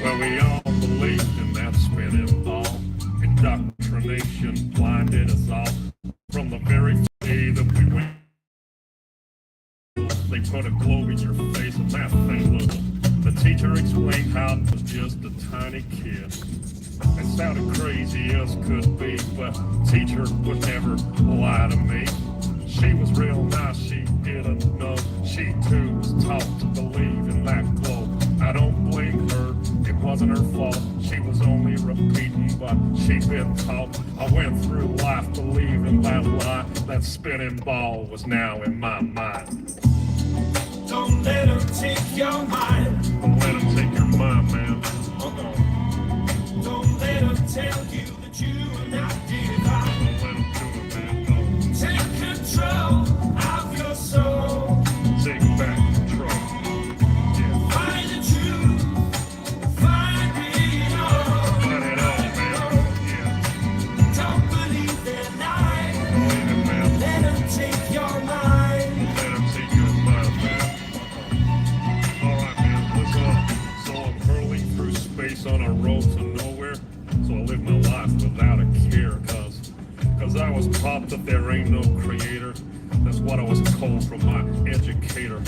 Well, we all believed in that spinning ball. Indoctrination blinded us all. From the very day that we went, they put a globe in your face and that thing little. The teacher explained how it was just a tiny kid. It sounded crazy as could be, but teacher would never lie to me. She was real nice, she didn't know. She too was taught to believe in that globe. I don't blame her, it wasn't her fault. She was only repeating what she'd been taught. I went through life believing that lie. That spinning ball was now in my mind. Don't let them take your mind. Don't let them take your mind, man. Don't let them tell you that you are not divine. Don't let them do it, man. Don't. Take control of your soul. Take back control. Yeah. Find the truth. Find it all. Find it all, man. Yeah. Don't believe their lies. Believe it, man. Let them take your mind. Let them take your mind, man. Alright, man, listen up. So I'm hurling through space on a road to nowhere. So I live my life without a care, cause I was taught that there ain't no creator. That's what I was told from my educator.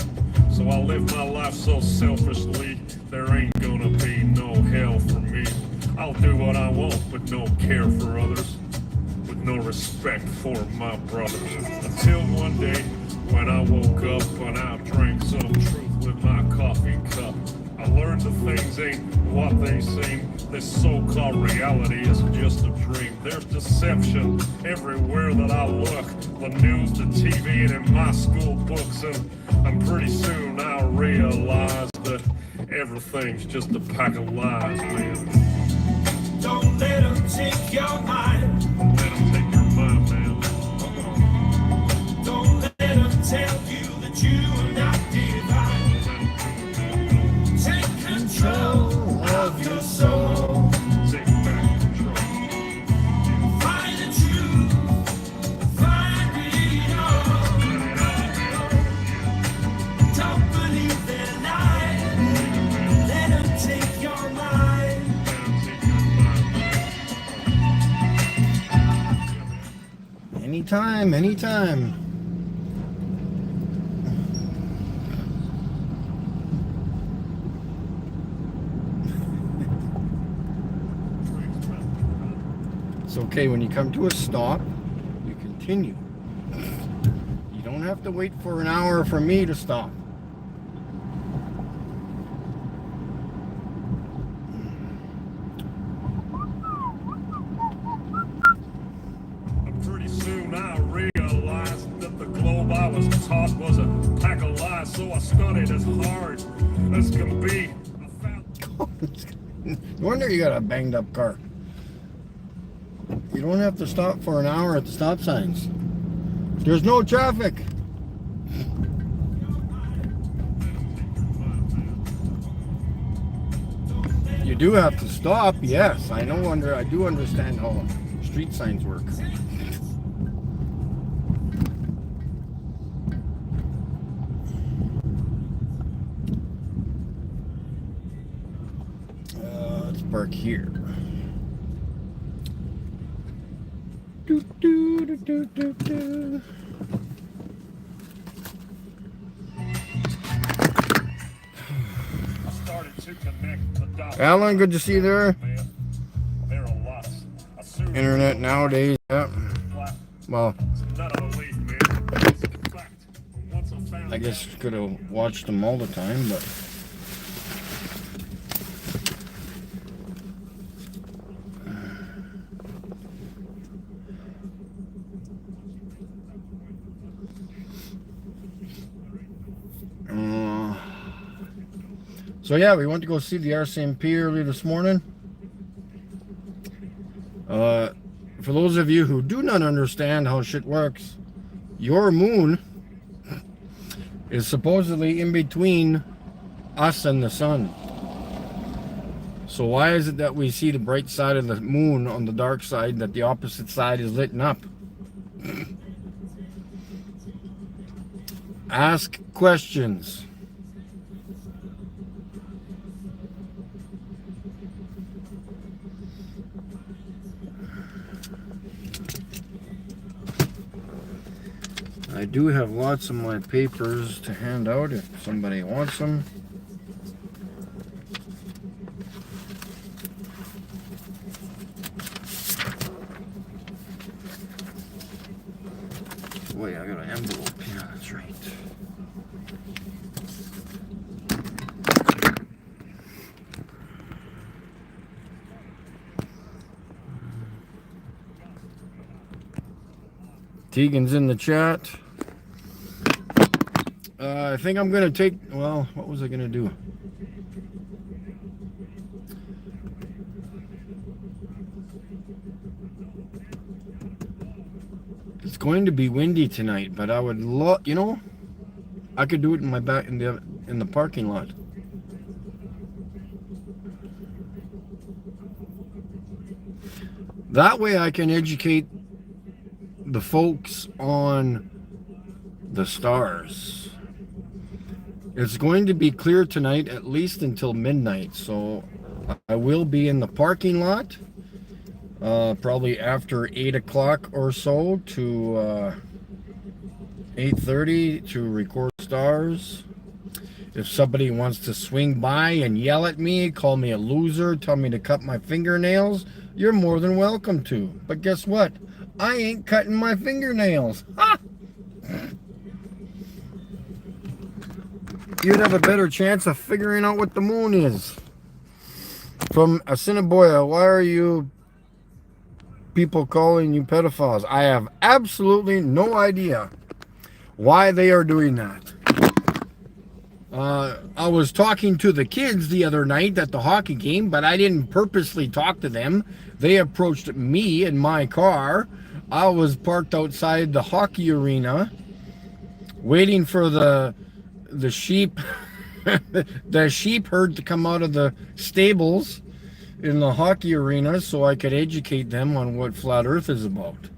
So I live my life so selfishly, there ain't gonna be no hell for me. I'll do what I want with no care for others, with no respect for my brothers. Until one day when I woke up and I drank some truth with my coffee cup. I learned that things ain't what they seem. This so-called reality is just a dream. There's deception everywhere that I look. The news, the TV, and in my school books. And pretty soon I'll realize that everything's just a pack of lies, man. Don't let them take your mind. Don't let them take your mind, man. Don't let them tell you that you are not divine. Take control of your soul. Take back control. Find the truth. Find it all. Don't believe their lies. Let them take your mind. Anytime, anytime. It's okay when you come to a stop, you continue. You don't have to wait for an hour for me to stop. And pretty soon I realized that the globe I was taught was a pack of lies, so I studied as hard as can be. I found No wonder you got a banged up car. You don't have to stop for an hour at the stop signs. There's no traffic. You do have to stop, yes. I do understand how street signs work. Let's park here. Do, do, do, do, do, do. I started to connect the dots. Alan, good to see you there. Man, there are lots. I soon Internet nowadays, yeah. Well, it's not a belief, man. It's a fact. Once I found I guess could have watched them all the time, but so yeah, we went to go see the RCMP early this morning. For those of you who do not understand how shit works, your moon is supposedly in between us and the sun. So why is it that we see the bright side of the moon on the dark side, that the opposite side is lit up? Ask questions. I do have lots of my papers to hand out if somebody wants them. Wait, I got an envelope. Yeah, that's right. Tegan's in the chat. I think I'm going to take, well, what was I going to do? It's going to be windy tonight, but I would love, you know, I could do it in my back in the parking lot. That way I can educate the folks on the stars. It's going to be clear tonight, at least until midnight, so I will be in the parking lot probably after 8 o'clock or so to 8:30 to record stars. If somebody wants to swing by and yell at me, call me a loser, tell me to cut my fingernails, you're more than welcome to. But guess what? I ain't cutting my fingernails. Ha! You'd have a better chance of figuring out what the moon is. From Assiniboia, why are you people calling you pedophiles? I have absolutely no idea why they are doing that. I was talking to the kids the other night at the hockey game, but I didn't purposely talk to them. They approached me in my car. I was parked outside the hockey arena waiting for the sheep the sheep herd to come out of the stables in the hockey arena so I could educate them on what flat earth is about.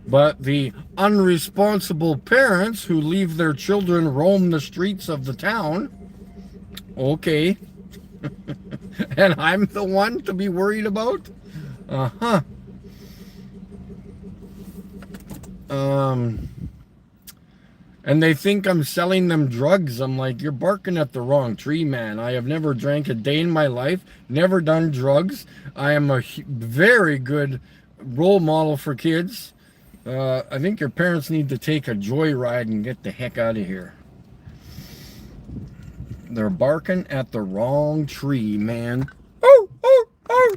But the unresponsible parents who leave their children roam the streets of the town, okay. And I'm the one to be worried about? Uh-huh. And they think I'm selling them drugs. I'm like, you're barking at the wrong tree, man. I have never drank a day in my life, never done drugs. I am a very good role model for kids. I think your parents need to take a joyride and get the heck out of here. They're barking at the wrong tree, man. Oh, oh, oh.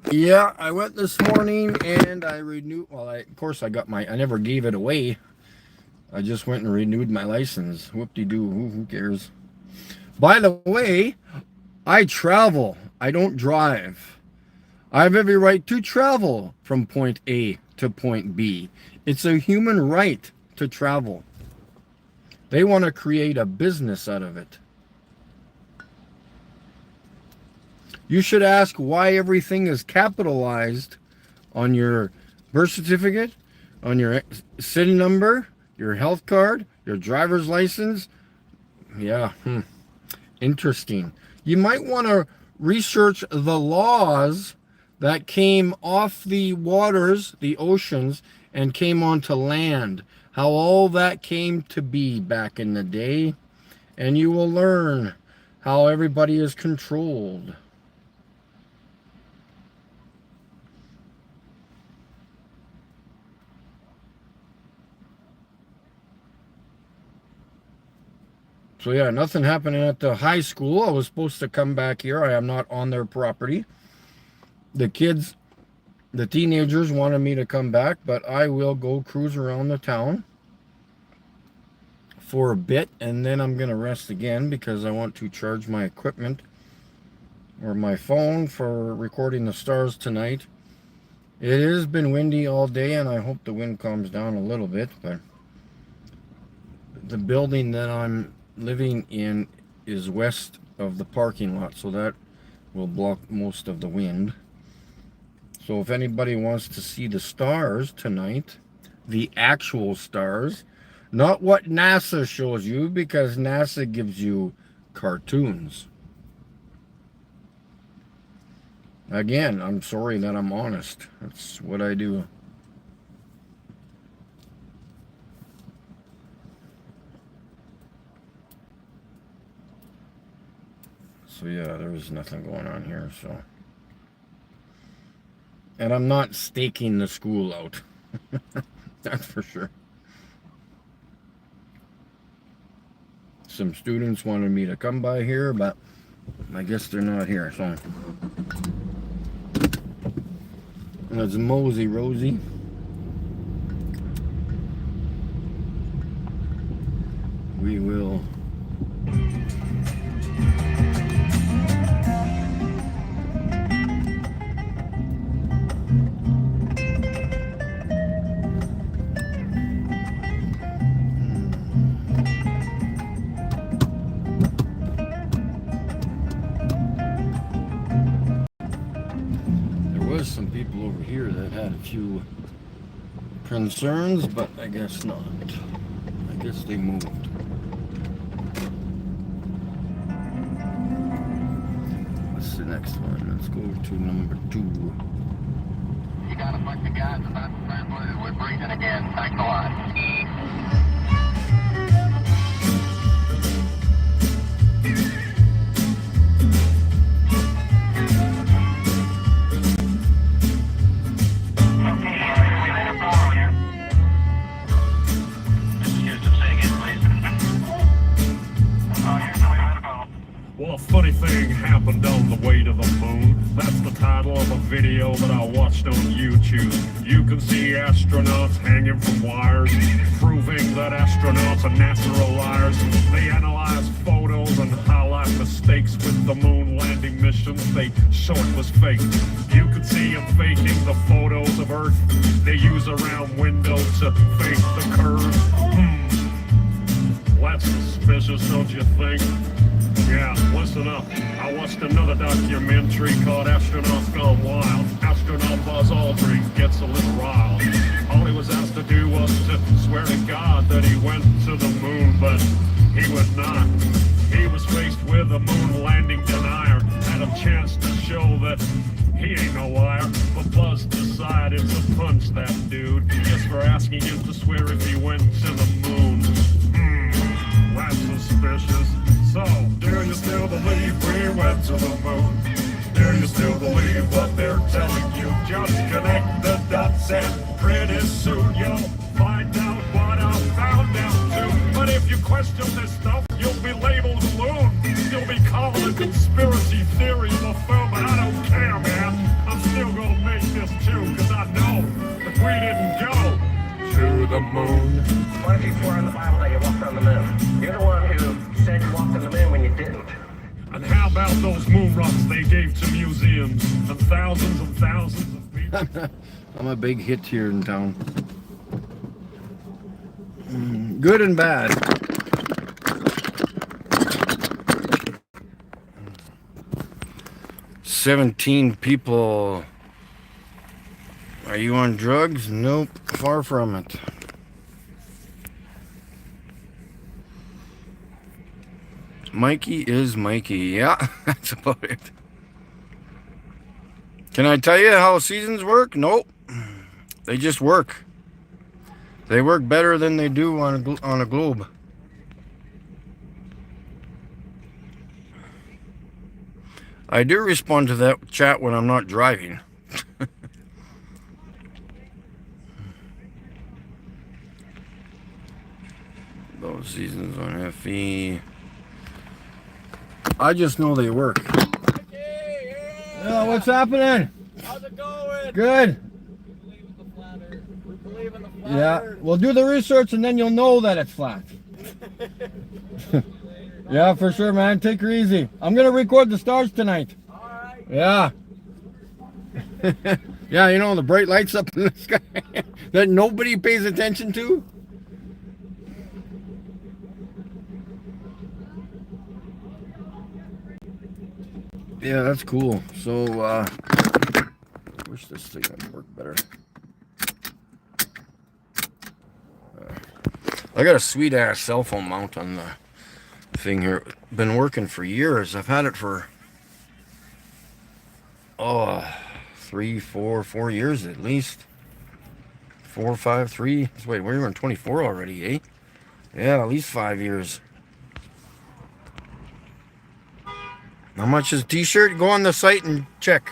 Yeah, I went this morning and I renewed, well, of course I never gave it away. I just went and renewed my license. Whoop-de-doo, who cares? By the way, I travel. I don't drive. I have every right to travel from point A to point B. It's a human right to travel. They want to create a business out of it. You should ask why everything is capitalized on your birth certificate, on your SIN number, your health card, your driver's license. Yeah, interesting. You might want to research the laws that came off the waters, the oceans, and came onto land. How all that came to be back in the day. And you will learn how everybody is controlled. So yeah, nothing happening at the high school. I was supposed to come back here. I am not on their property. The kids, the teenagers wanted me to come back, but I will go cruise around the town for a bit, and then I'm going to rest again because I want to charge my equipment or my phone for recording the stars tonight. It has been windy all day, and I hope the wind calms down a little bit, but the building that I'm living in is west of the parking lot, so that will block most of the wind. So if anybody wants to see the stars tonight, the actual stars, not what NASA shows you, because NASA gives you cartoons. Again, I'm sorry that I'm honest. That's what I do. So yeah, there's nothing going on here, so. And I'm not staking the school out. That's for sure. Some students wanted me to come by here, but I guess they're not here, so. That's Mosey Rosie. We will. Some people over here that had a few concerns, but I guess not. I guess they moved. What's the next one? Let's go to number 2. You got a bunch of guys about to turn blue. We're breathing again. Thanks a lot. Well, a funny thing happened on the way to the moon. That's the title of a video that I watched on YouTube. You can see astronauts hanging from wires, proving that astronauts are natural liars. They analyze photos and highlight mistakes with the moon landing missions. They show it was fake. You can see them faking the photos of Earth. They use a round window to fake the curve. That's suspicious, don't you think? Yeah, listen up. I watched another documentary called Astronauts Gone Wild. Astronaut Buzz Aldrin gets a little riled. All he was asked to do was to swear to God that he went to the moon, but he would not. He was faced with a moon landing denier, had a chance to show that he ain't no liar. But Buzz decided to punch that dude just for asking him to swear if he went to the moon. That's suspicious. So, do you still believe we went to the moon? Do you still believe what they're telling you? Just connect the dots and pretty soon you'll find out what I found out too. But if you question this stuff, you'll be labeled a loon. You'll be called a conspiracy theory buffoon, but I don't care, man. I'm still gonna make this too, cause I know if we didn't go to the moon. What if you swore on the Bible that you walked on the moon? You're the one who said you walked on the moon when you didn't. And how about those moon rocks they gave to museums and thousands of people? I'm a big hit here in town. Good and bad. "17 people. Are you on drugs?" Nope, far from it. Mikey is Mikey. Yeah, that's about it. Can I tell you how seasons work? Nope. They just work. They work better than they do on a globe. I do respond to that chat when I'm not driving. Those seasons on FE. I just know they work. Yeah, what's happening? How's it going? Good. We believe in the flat earth. We believe in the flat Yeah, earth. well, do the research and then you'll know that it's flat. Yeah, for sure, man. Take her easy. I'm gonna record the stars tonight. Alright. Yeah. Yeah, you know, the bright lights up in the sky that nobody pays attention to. Yeah, that's cool. So, wish this thing would work better. I got a sweet ass cell phone mount on the thing here. Been working for years. I've had it for 4 years at least. 4, 5, 3. Wait, we're in 24 already, eh? Yeah, at least 5 years. How much is a t-shirt? Go on the site and check.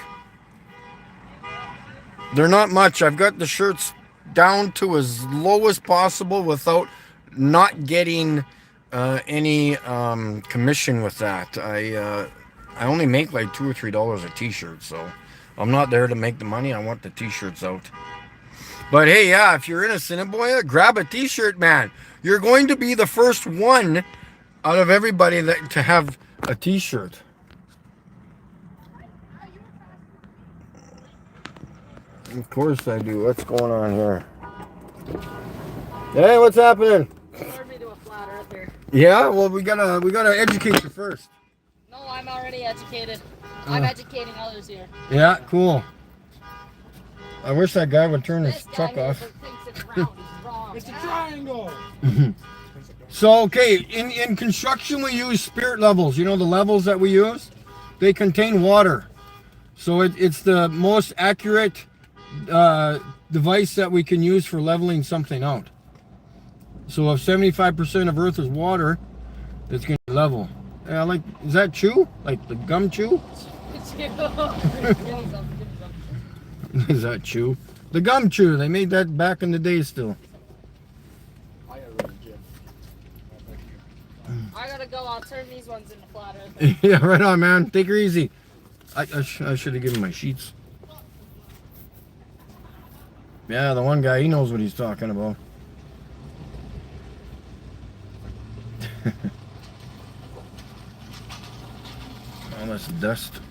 They're not much. I've got the shirts down to as low as possible without not getting any commission with that. I only make like $2 or $3 a t-shirt, so I'm not there to make the money. I want the t-shirts out. But hey, yeah, if you're in Assiniboia, grab a t-shirt, man. You're going to be the first one out of everybody to have a t-shirt. Of course I do. What's going on here? Hey, what's happening? Lured me to a flat earther. Yeah, well, we gotta educate you first. No, I'm already educated. I'm educating others here. Yeah, cool. I wish that guy would turn his This guy truck here off. that thinks it's round is wrong. It's a triangle. So, okay, in construction we use spirit levels. You know the levels that we use? They contain water. So it's the most accurate device that we can use for leveling something out. So if 75% of Earth is water, it's going to be level. Yeah, like, is that chew? Like the gum chew? Give me some. Is that chew? The gum chew. They made that back in the day still. I gotta run the gym. Oh, thank you. I gotta go. I'll turn these ones into flat earth. Yeah, right on, man. Take her easy. I should have given my sheets. Yeah, the one guy, he knows what he's talking about. All this dust.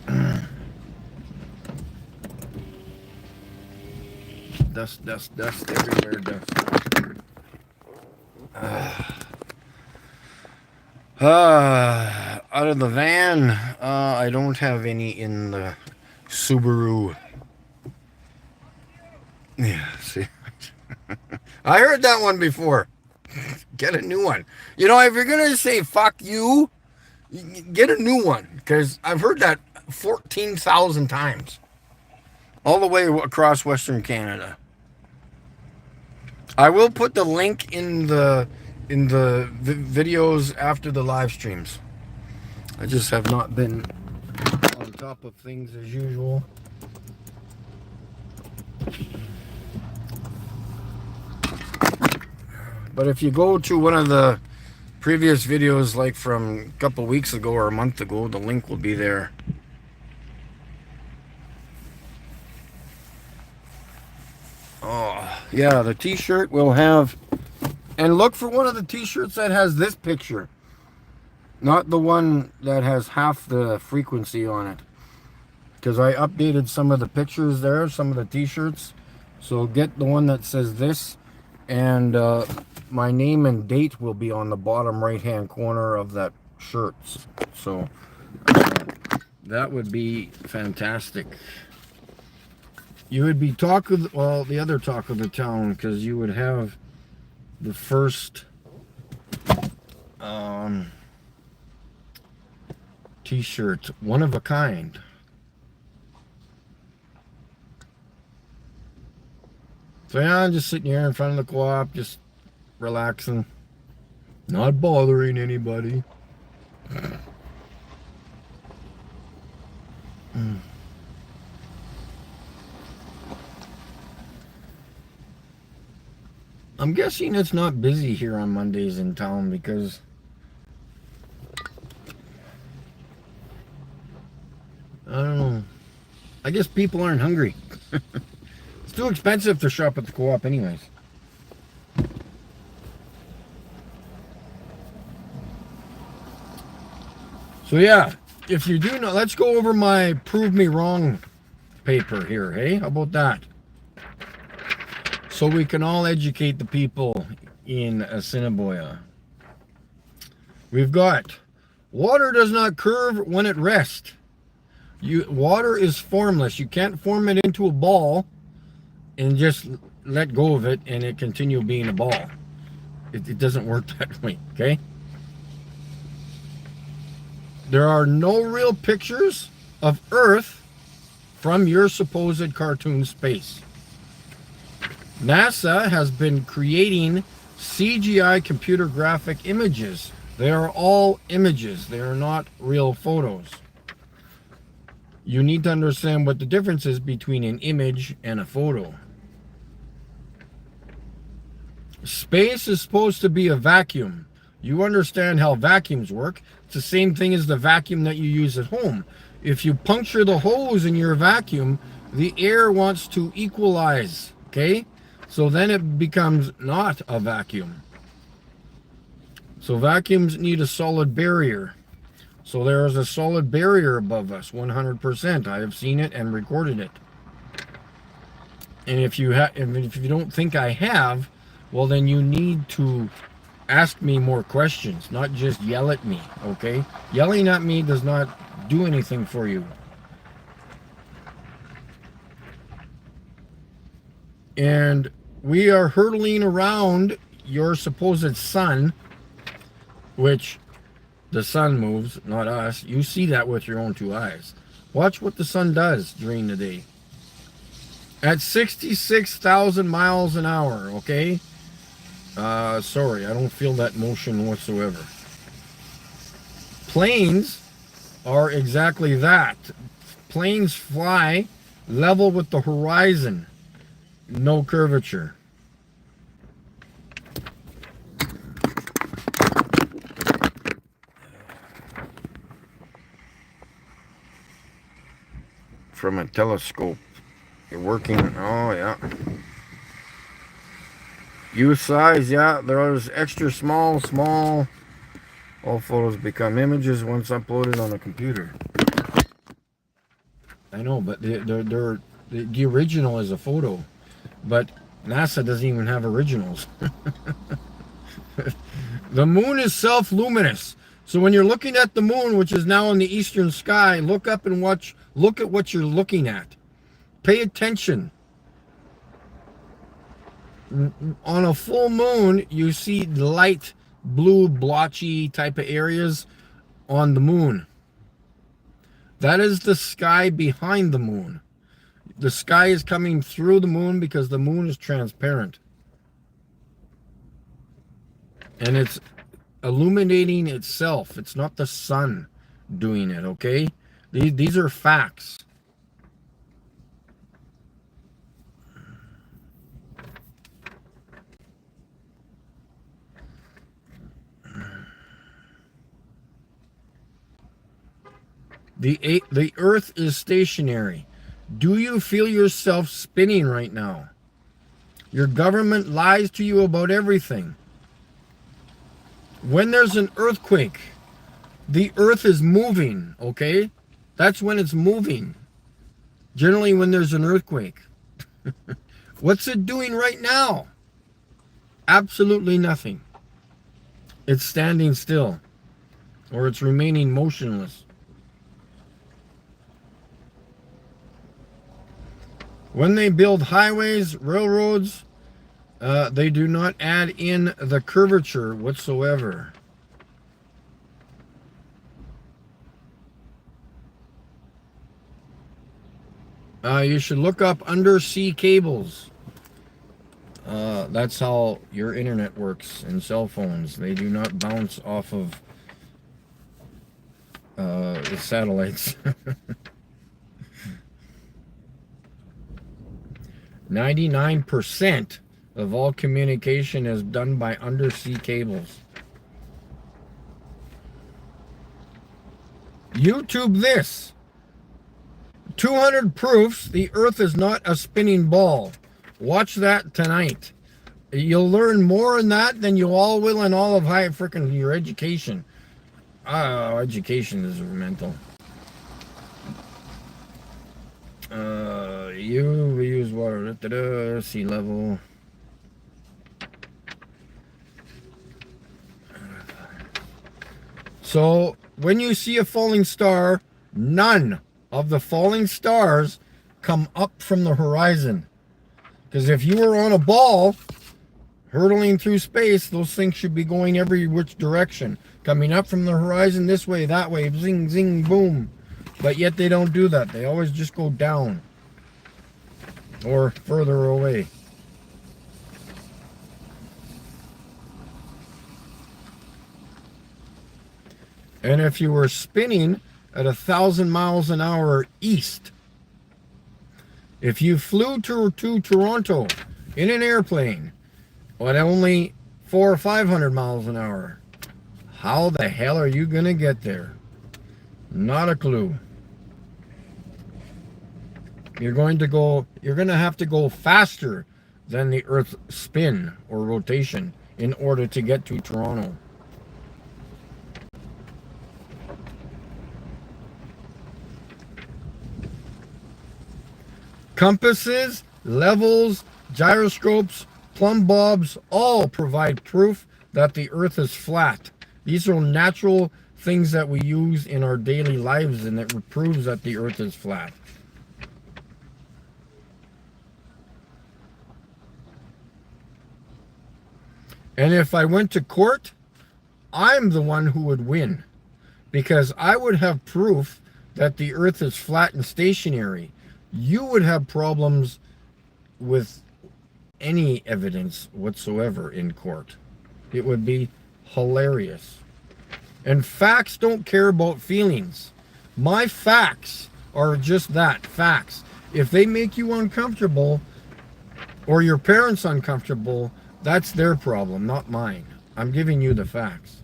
Dust everywhere, dust. Out of the van, I don't have any in the Subaru. Yeah, see. I heard that one before. Get a new one. You know, if you're going to say fuck you, get a new one. Because I've heard that 14,000 times. All the way across Western Canada. I will put the link in the videos after the live streams. I just have not been on top of things as usual. But if you go to one of the previous videos, like from a couple weeks ago or a month ago, the link will be there. Oh, yeah, the t-shirt will have, and look for one of the t-shirts that has this picture, not the one that has half the frequency on it, because I updated some of the pictures there, some of the t-shirts. So get the one that says this, and my name and date will be on the bottom right hand corner of that shirt. So that would be fantastic. You would be the other talk of the town, because you would have the first t-shirt, one of a kind. So yeah, I'm just sitting here in front of the co-op, just relaxing, not bothering anybody. I'm guessing it's not busy here on Mondays in town because I don't know. I guess people aren't hungry. It's too expensive to shop at the co-op anyways. So yeah, if you do know, let's go over my prove me wrong paper here, hey? How about that? So we can all educate the people in Assiniboia. We've got, water does not curve when at rest. Water is formless. You can't form it into a ball and just let go of it and it continue being a ball. It doesn't work that way, okay? There are no real pictures of Earth from your supposed cartoon space. NASA has been creating CGI computer graphic images. They are all images. They are not real photos. You need to understand what the difference is between an image and a photo. Space is supposed to be a vacuum. You understand how vacuums work. It's the same thing as the vacuum that you use at home. If you puncture the hose in your vacuum, the air wants to equalize, okay? So then it becomes not a vacuum. So vacuums need a solid barrier. So there is a solid barrier above us, 100%. I have seen it and recorded it. And if you don't think I have, well, then you need to ask me more questions, not just yell at me, okay? Yelling at me does not do anything for you. And we are hurtling around your supposed sun, which the sun moves, not us. You see that with your own two eyes. Watch what the sun does during the day. At 66,000 miles an hour, okay? Sorry, I don't feel that motion whatsoever. Planes are exactly that. Planes fly level with the horizon. No curvature. From a telescope. You're working, oh yeah. Use size, yeah, there's extra small. All photos become images once uploaded on a computer. I know, but the original is a photo. But NASA doesn't even have originals. The moon is self-luminous. So when you're looking at the moon, which is now in the eastern sky, look up and look at what you're looking at. Pay attention. On a full moon, you see light blue, blotchy type of areas on the moon. That is the sky behind the moon. The sky is coming through the moon because the moon is transparent. And it's illuminating itself. It's not the sun doing it, okay? These are facts. The earth is stationary. Do you feel yourself spinning right now? Your government lies to you about everything. When there's an earthquake, the earth is moving, okay? That's when it's moving. Generally when there's an earthquake. What's it doing right now? Absolutely nothing. It's standing still, or it's remaining motionless. When they build highways, railroads, they do not add in the curvature whatsoever. You should look up undersea cables. That's how your internet works in cell phones. They do not bounce off of the satellites. 99% of all communication is done by undersea cables. YouTube this. 200 proofs the earth is not a spinning ball. Watch that tonight. You'll learn more in that than you all will in all of your education. Education is mental. We use water, sea level. So when you see a falling star, none of the falling stars come up from the horizon. Because if you were on a ball hurtling through space, those things should be going every which direction. Coming up from the horizon this way, that way, zing, zing, boom. But yet they don't do that. They always just go down or further away. And if you were spinning at 1,000 miles an hour east, if you flew to Toronto in an airplane at only 400 or 500 miles an hour, how the hell are you going to get there? Not a clue. You're going to have to go faster than the Earth's spin or rotation in order to get to Toronto. Compasses, levels, gyroscopes, plumb bobs all provide proof that the Earth is flat. These are natural things that we use in our daily lives, and it proves that the Earth is flat. And if I went to court, I'm the one who would win, because I would have proof that the Earth is flat and stationary. You would have problems with any evidence whatsoever in court. It would be hilarious. And facts don't care about feelings. My facts are just that, facts. If they make you uncomfortable or your parents uncomfortable, that's their problem, not mine. I'm giving you the facts.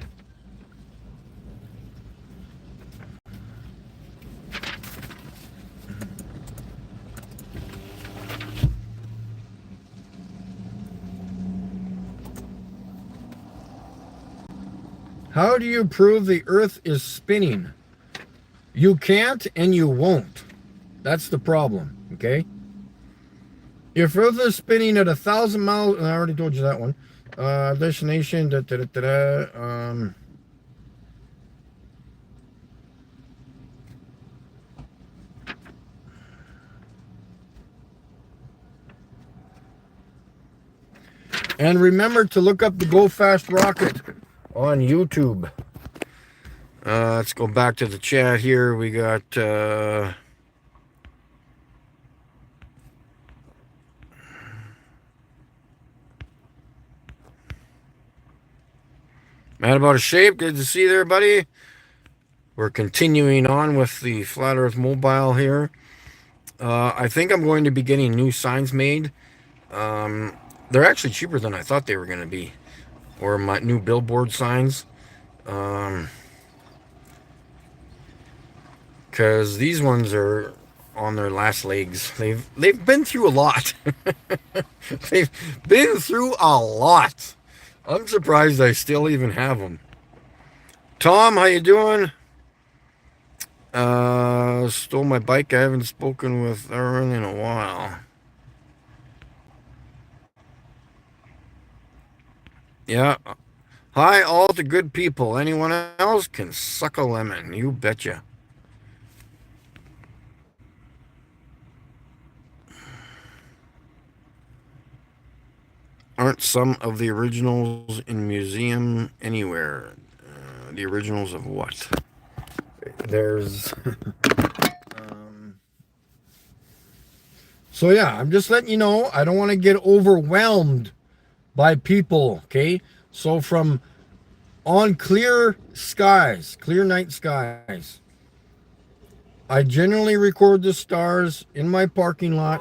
How do you prove the Earth is spinning? You can't and you won't. That's the problem, okay? If Earth is spinning at 1,000 miles, and I already told you that one. Destination, And remember to look up the Go Fast Rocket on YouTube. Let's go back to the chat here. We got Mad About a Shape. Good to see you there, buddy. We're continuing on with the Flat Earth Mobile here. I think I'm going to be getting new signs made. They're actually cheaper than I thought they were going to be. Or my new billboard signs. Because these ones are on their last legs. They've been through a lot. They've been through a lot. I'm surprised I still even have them. Tom, how you doing? Stole my bike. I haven't spoken with Aaron in a while. Yeah. Hi, all the good people. Anyone else can suck a lemon. You betcha. Aren't some of the originals in museum anywhere? The originals of what? There's... So yeah, I'm just letting you know, I don't want to get overwhelmed by people, okay? So from on clear skies, clear night skies, I generally record the stars in my parking lot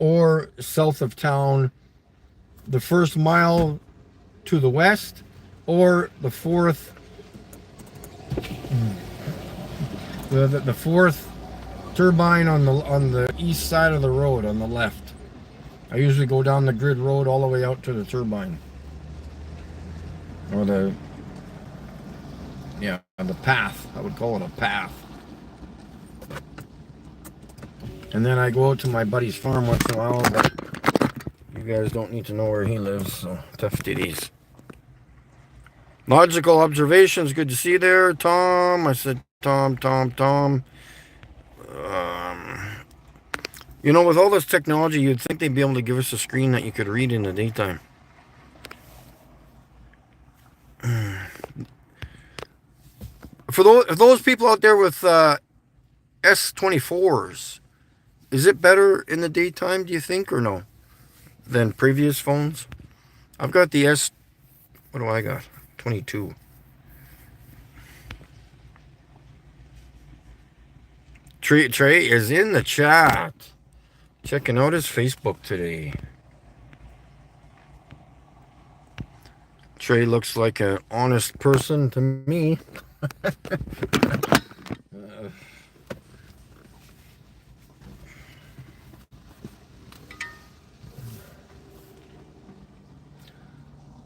or south of town, the first mile to the west, or the fourth turbine on the east side of the road on the left. I usually go down the grid road all the way out to the turbine, or the path. I would call it a path. And then I go out to my buddy's farm once in a while, but you guys don't need to know where he lives, so tough titties. Logical observations, good to see you there, Tom. I said Tom. You know, with all this technology, you'd think they'd be able to give us a screen that you could read in the daytime. For those people out there with S24s, is it better in the daytime, do you think, or no, than previous phones? I've got the what do I got? 22. Trey is in the chat, checking out his Facebook today. Trey looks like an honest person to me.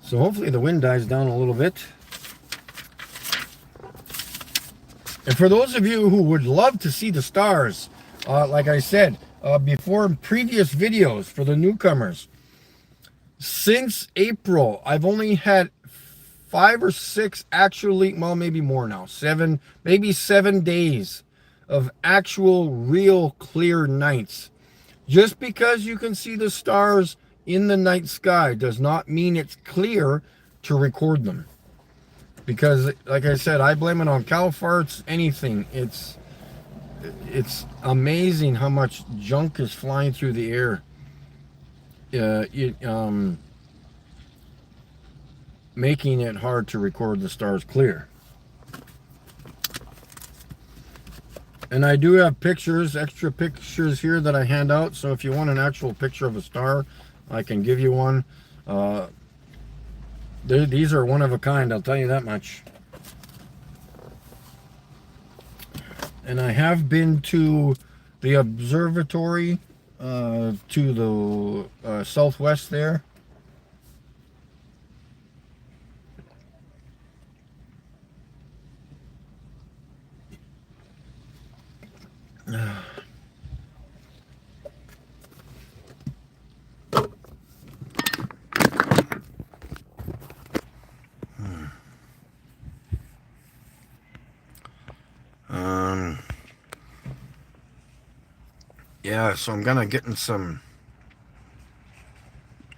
So hopefully the wind dies down a little bit. And for those of you who would love to see the stars, like I said before in previous videos for the newcomers, since April, I've only had 5 or 6 actually, well, maybe more now, 7, maybe 7 days of actual real clear nights. Just because you can see the stars in the night sky does not mean it's clear to record them. Because, like I said, I blame it on cow farts, anything. It's amazing how much junk is flying through the air. Making it hard to record the stars clear. And I do have pictures, extra pictures here that I hand out. So if you want an actual picture of a star, I can give you one. These are one of a kind, I'll tell you that much. And I have been to the observatory to the southwest there. Yeah, so I'm gonna get in some.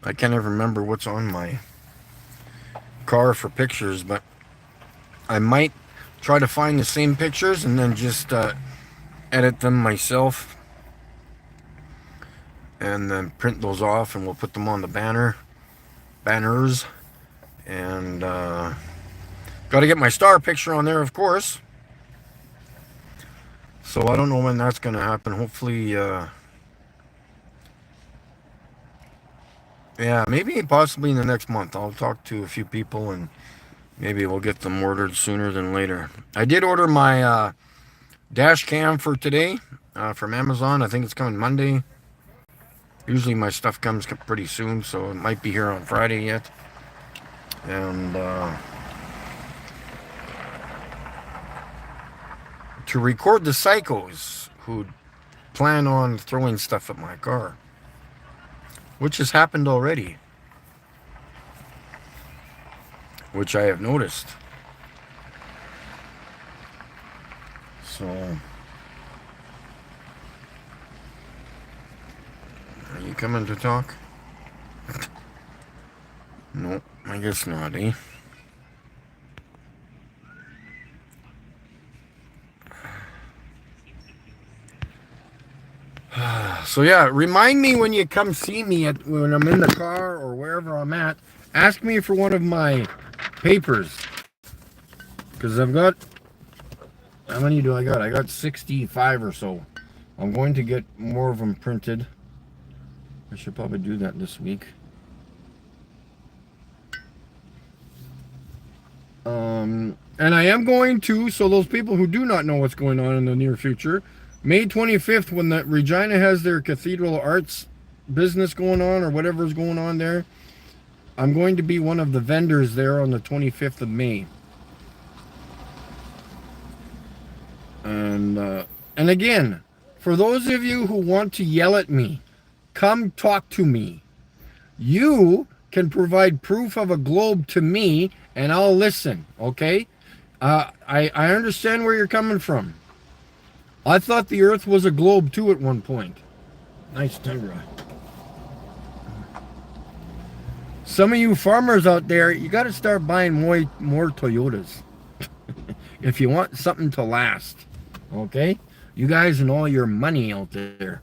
I can't even remember what's on my car for pictures, but I might try to find the same pictures and then just edit them myself and then print those off, and we'll put them on the banners, and got to get my star picture on there, of course. So I don't know when that's going to happen. Hopefully, yeah, maybe possibly in the next month. I'll talk to a few people and maybe we'll get them ordered sooner than later. I did order my dash cam for today from Amazon. I think it's coming Monday. Usually my stuff comes pretty soon, so it might be here on Friday yet. And to record the psychos who plan on throwing stuff at my car, which has happened already, which I have noticed. So, are you coming to talk? No, I guess not, eh? So yeah, remind me when you come see me when I'm in the car or wherever I'm at. Ask me for one of my papers, because I've got, how many do I got? I got 65 or so. I'm going to get more of them printed. I should probably do that this week. And I am going to, so those people who do not know what's going on in the near future, May 25th, when the Regina has their Cathedral Arts business going on, or whatever's going on there, I'm going to be one of the vendors there on the 25th of May. And again, for those of you who want to yell at me, come talk to me. You can provide proof of a globe to me, and I'll listen, okay? I understand where you're coming from. I thought the Earth was a globe too at one point. Nice Tigra. Some of you farmers out there, you got to start buying more Toyotas if you want something to last. Okay? You guys and all your money out there,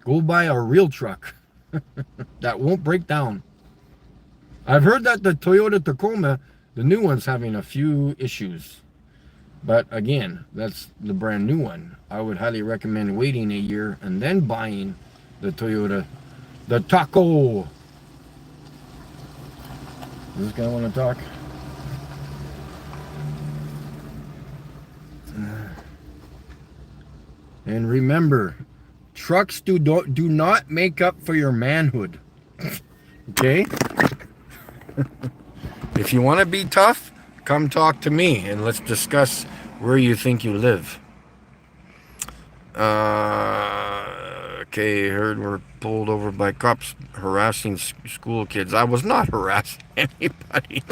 go buy a real truck that won't break down. I've heard that the Toyota Tacoma, the new one's having a few issues. But again, that's the brand new one. I would highly recommend waiting a year and then buying the Toyota, the Taco. Does this guy want to talk? And remember, trucks do not make up for your manhood. Okay? If you want to be tough, come talk to me and let's discuss where you think you live. Okay, heard we're pulled over by cops harassing school kids. I was not harassing anybody.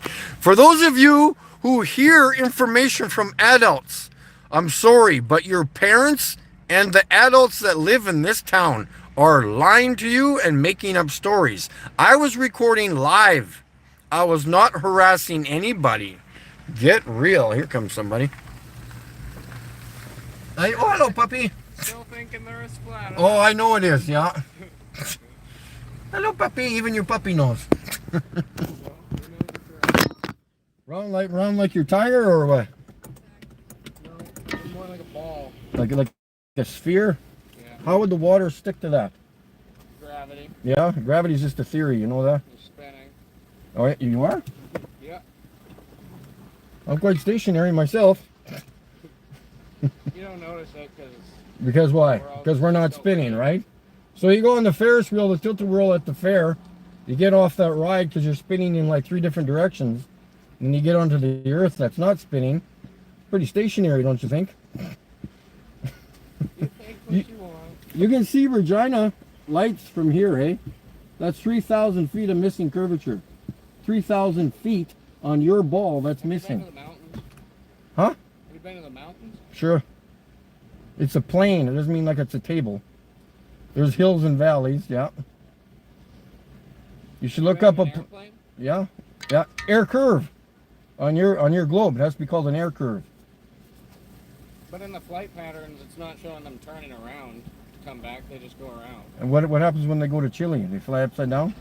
For those of you who hear information from adults, I'm sorry, but your parents and the adults that live in this town are lying to you and making up stories. I was recording live. I was not harassing anybody. Get real. Here comes somebody. Hey, oh, hello, puppy. Still thinking there is flat. Oh, I know it is, yeah. Hello, puppy. Even your puppy knows. Round like your tire or what? No, it's more like a ball. Like a sphere? Yeah. How would the water stick to that? Gravity. Yeah, gravity's just a theory, you know that? You're spinning. Oh, yeah, you are? Yeah. I'm quite stationary myself. You don't notice it Because why? Because we're not spinning, right? So you go on the Ferris wheel, the tilt-a-whirl at the fair, you get off that ride because you're spinning in like 3 different directions, and you get onto the earth that's not spinning. Pretty stationary, don't you think? you think what you want. You can see Regina lights from here, eh? That's 3,000 feet of missing curvature. 3,000 feet on your ball that's Have missing. you been to the mountains? Huh? Have you been to the mountains? Sure. It's a plane. It doesn't mean like it's a table. There's hills and valleys, yeah. You should look up Been a... in an airplane? Yeah. Air curve. On your globe. It has to be called an air curve. But in the flight patterns, it's not showing them turning around to come back. They just go around. And what happens when they go to Chile? They fly upside down?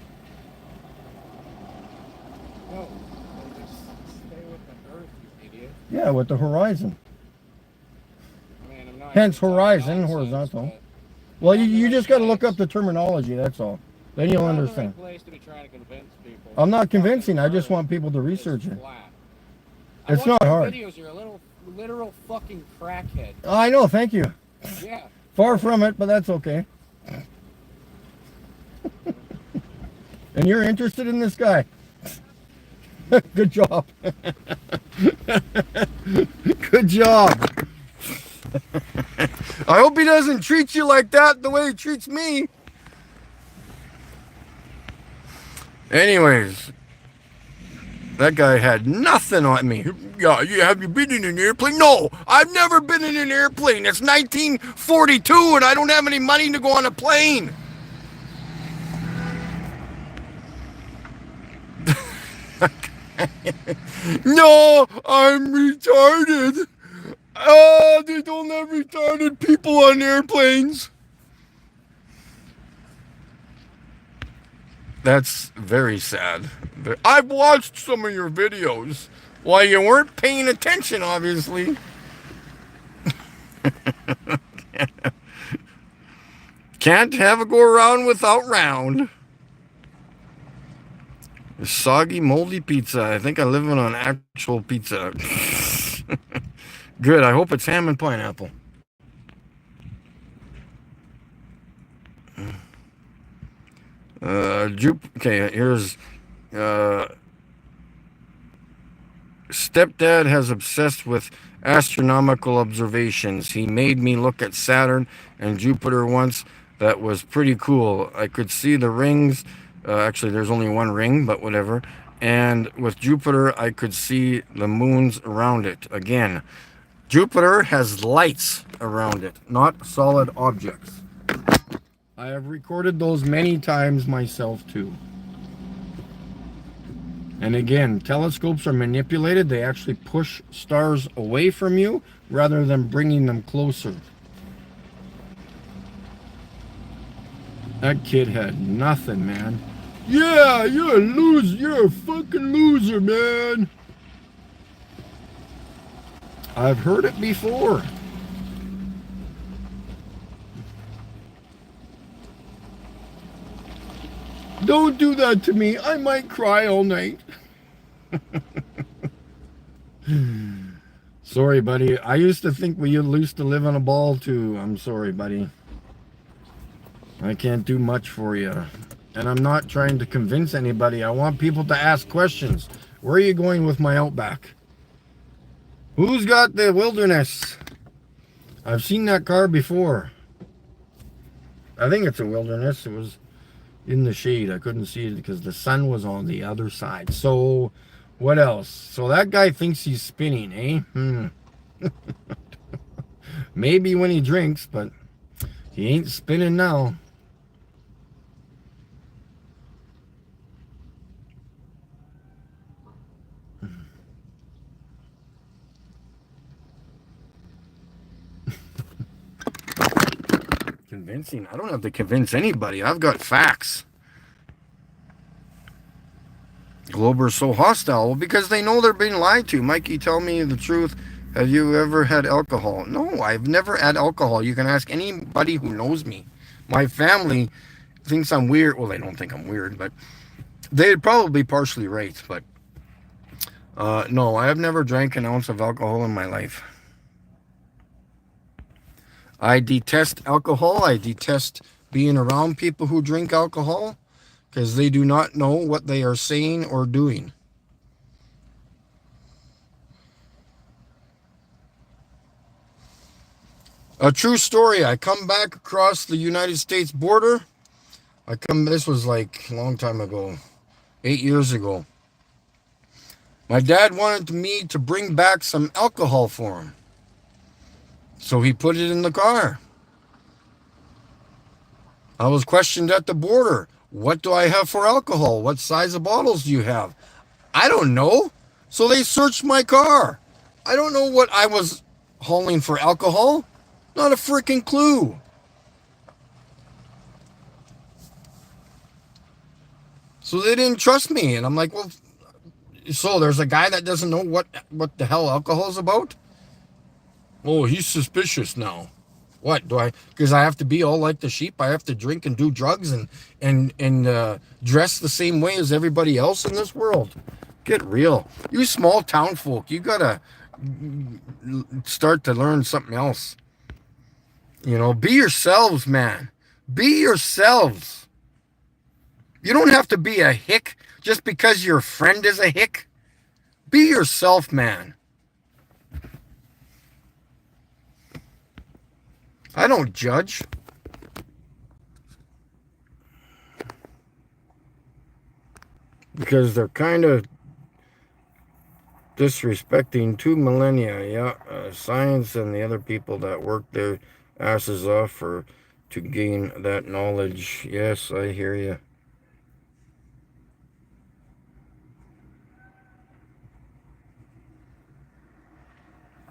No, they just stay with the Earth, you idiot. Yeah, with the horizon. I mean, I'm not Hence even talking horizon, nonsense, horizontal. but Well, you just got to look up the terminology, that's all. Then you'll not the understand. right place to be trying to convince people. I'm not convincing. I Fucking just want Earth people to is research it. flat. It's I watch not your hard. Videos, you're a literal fucking crackhead. Oh, I know, thank you. Yeah. Far from it, but that's okay. And you're interested in this guy. Good job. Good job. I hope he doesn't treat you like that the way he treats me. Anyways, that guy had nothing on me. Yeah, have you been in an airplane? No, I've never been in an airplane. It's 1942 and I don't have any money to go on a plane. No, I'm retarded. Oh, they don't have retarded people on airplanes. That's very sad. I've watched some of your videos. Well, you weren't paying attention, obviously. Can't have a go around without round. Soggy, moldy pizza. I think I'm living on actual pizza. Good. I hope it's ham and pineapple. Okay, here's stepdad has obsessed with astronomical observations. He made me look at Saturn and Jupiter once. That was pretty cool. I could see the rings. Actually, there's only one ring, but whatever. And with Jupiter, I could see the moons around it. Again, Jupiter has lights around it, not solid objects. I have recorded those many times myself too. And again, telescopes are manipulated. They actually push stars away from you rather than bringing them closer. That kid had nothing, man. Yeah, you're a loser. You're a fucking loser, man. I've heard it before. Don't do that to me. I might cry all night. Sorry, buddy. I used to think we used to live on a ball, too. I'm sorry, buddy. I can't do much for you. And I'm not trying to convince anybody. I want people to ask questions. Where are you going with my Outback? Who's got the Wilderness? I've seen that car before. I think it's a Wilderness. It was in the shade. I couldn't see it because the sun was on the other side. So, what else? So that guy thinks he's spinning, eh? Maybe when he drinks, but he ain't spinning now. Convincing? I don't have to convince anybody. I've got facts. Glober's so hostile. Well, because they know they're being lied to. Mikey, tell me the truth. Have you ever had alcohol? No, I've never had alcohol. You can ask anybody who knows me. My family thinks I'm weird. Well, they don't think I'm weird, but they'd probably be partially right. But no, I have never drank an ounce of alcohol in my life. I detest alcohol. I detest being around people who drink alcohol because they do not know what they are saying or doing. A true story. I come back across the United States border. This was like a long time ago, 8 years ago. My dad wanted me to bring back some alcohol for him. So he put it in the car. I was questioned at the border. What do I have for alcohol? What size of bottles do you have? I don't know. So they searched my car. I don't know what I was hauling for alcohol. Not a freaking clue. So they didn't trust me. And I'm like, well, so there's a guy that doesn't know what the hell alcohol is about? Oh, he's suspicious now. What do I? Because I have to be all like the sheep. I have to drink and do drugs and dress the same way as everybody else in this world. Get real. You small town folk, you gotta start to learn something else. You know, be yourselves, man. Be yourselves. You don't have to be a hick just because your friend is a hick. Be yourself, man. I don't judge. Because they're kind of disrespecting 2 millennia. Yeah, science and the other people that work their asses off to gain that knowledge. Yes, I hear you.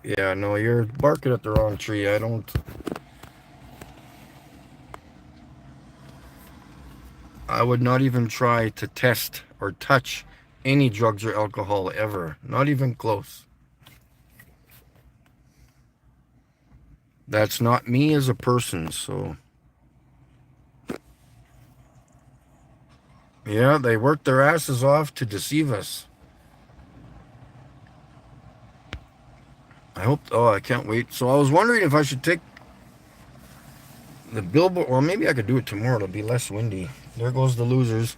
Yeah, no, you're barking at the wrong tree. I would not even try to test or touch any drugs or alcohol ever. Not even close. That's not me as a person, so. Yeah, they work their asses off to deceive us. I can't wait. So I was wondering if I should take the billboard, or maybe I could do it tomorrow. It'll be less windy. There goes the losers.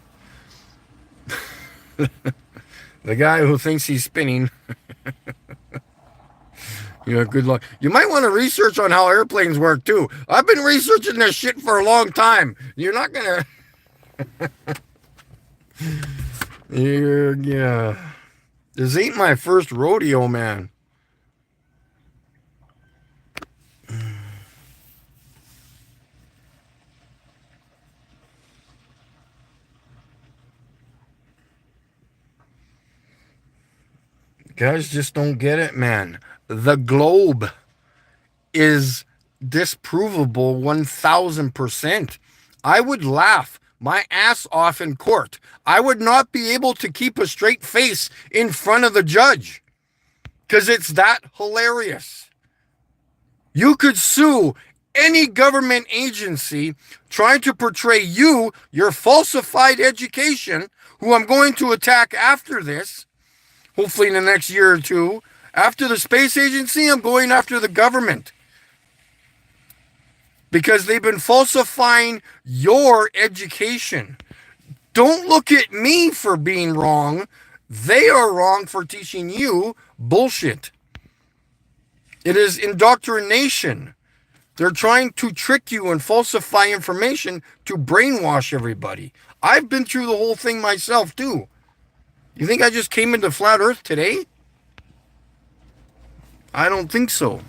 The guy who thinks he's spinning. Yeah, good luck. You might want to research on how airplanes work too. I've been researching this shit for a long time. You're not gonna. Yeah. This ain't my first rodeo, man. Guys just don't get it, man. The globe is disprovable 1000%. I would laugh my ass off in court. I would not be able to keep a straight face in front of the judge because it's that hilarious. You could sue any government agency trying to portray you, your falsified education, who I'm going to attack after this, hopefully in the next year or two. After the space agency, I'm going after the government because they've been falsifying your education. Don't look at me for being wrong. They are wrong for teaching you bullshit. It is indoctrination. They're trying to trick you and falsify information to brainwash everybody. I've been through the whole thing myself too. You think I just came into flat earth today? I don't think so.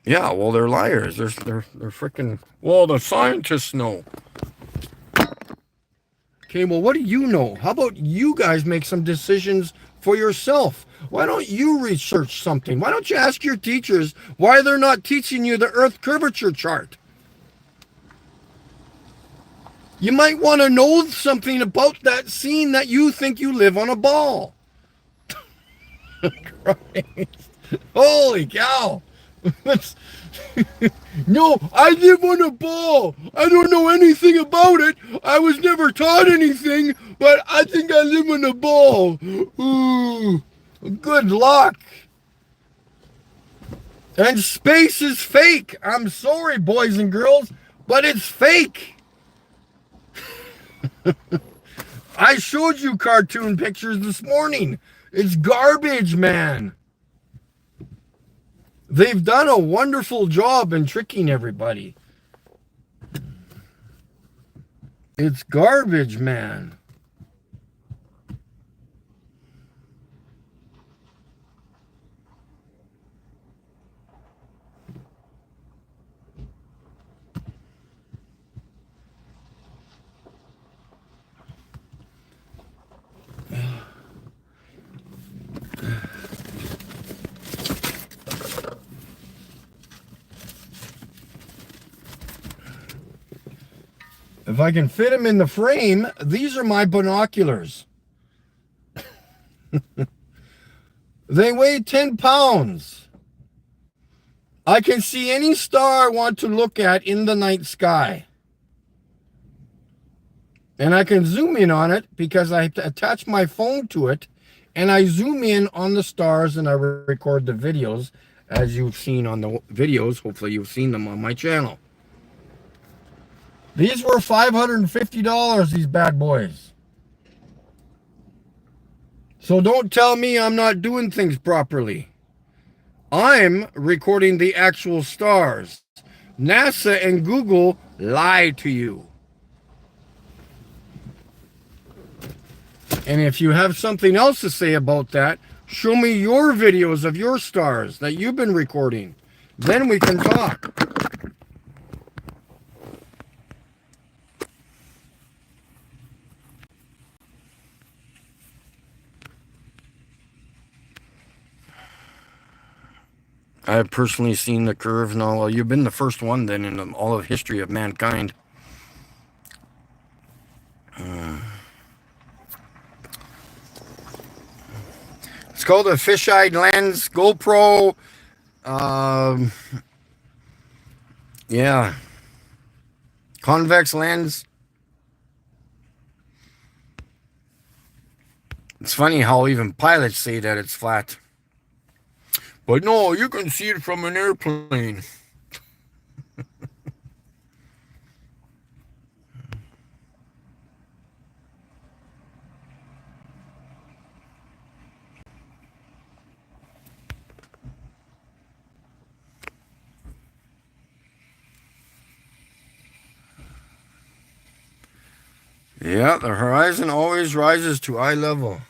Yeah, well, they're liars. They're freaking. Well, the scientists know. Okay, well, what do you know? How about you guys make some decisions for yourself? Why don't you research something? Why don't you ask your teachers why they're not teaching you the Earth curvature chart? You might want to know something about that, seeing that you think you live on a ball. Christ. Holy cow. No, I live on a ball. I don't know anything about it. I was never taught anything, but I think I live on a ball. Ooh, good luck. And space is fake. I'm sorry, boys and girls, but it's fake. I showed you cartoon pictures this morning. It's garbage, man. They've done a wonderful job in tricking everybody. It's garbage, man. If I can fit them in the frame, these are my binoculars. They weigh 10 pounds. I can see any star I want to look at in the night sky. And I can zoom in on it because I attach my phone to it and I zoom in on the stars and I record the videos as you've seen on the videos. Hopefully you've seen them on my channel. These were $550, these bad boys. So don't tell me I'm not doing things properly. I'm recording the actual stars. NASA and Google lie to you. And if you have something else to say about that, show me your videos of your stars that you've been recording. Then we can talk. I have personally seen the curve. No, well, you've been the first one then in all of history of mankind. It's called a fisheye lens, GoPro. Yeah. Convex lens. It's funny how even pilots say that it's flat. But no, you can see it from an airplane. Yeah, the horizon always rises to eye level.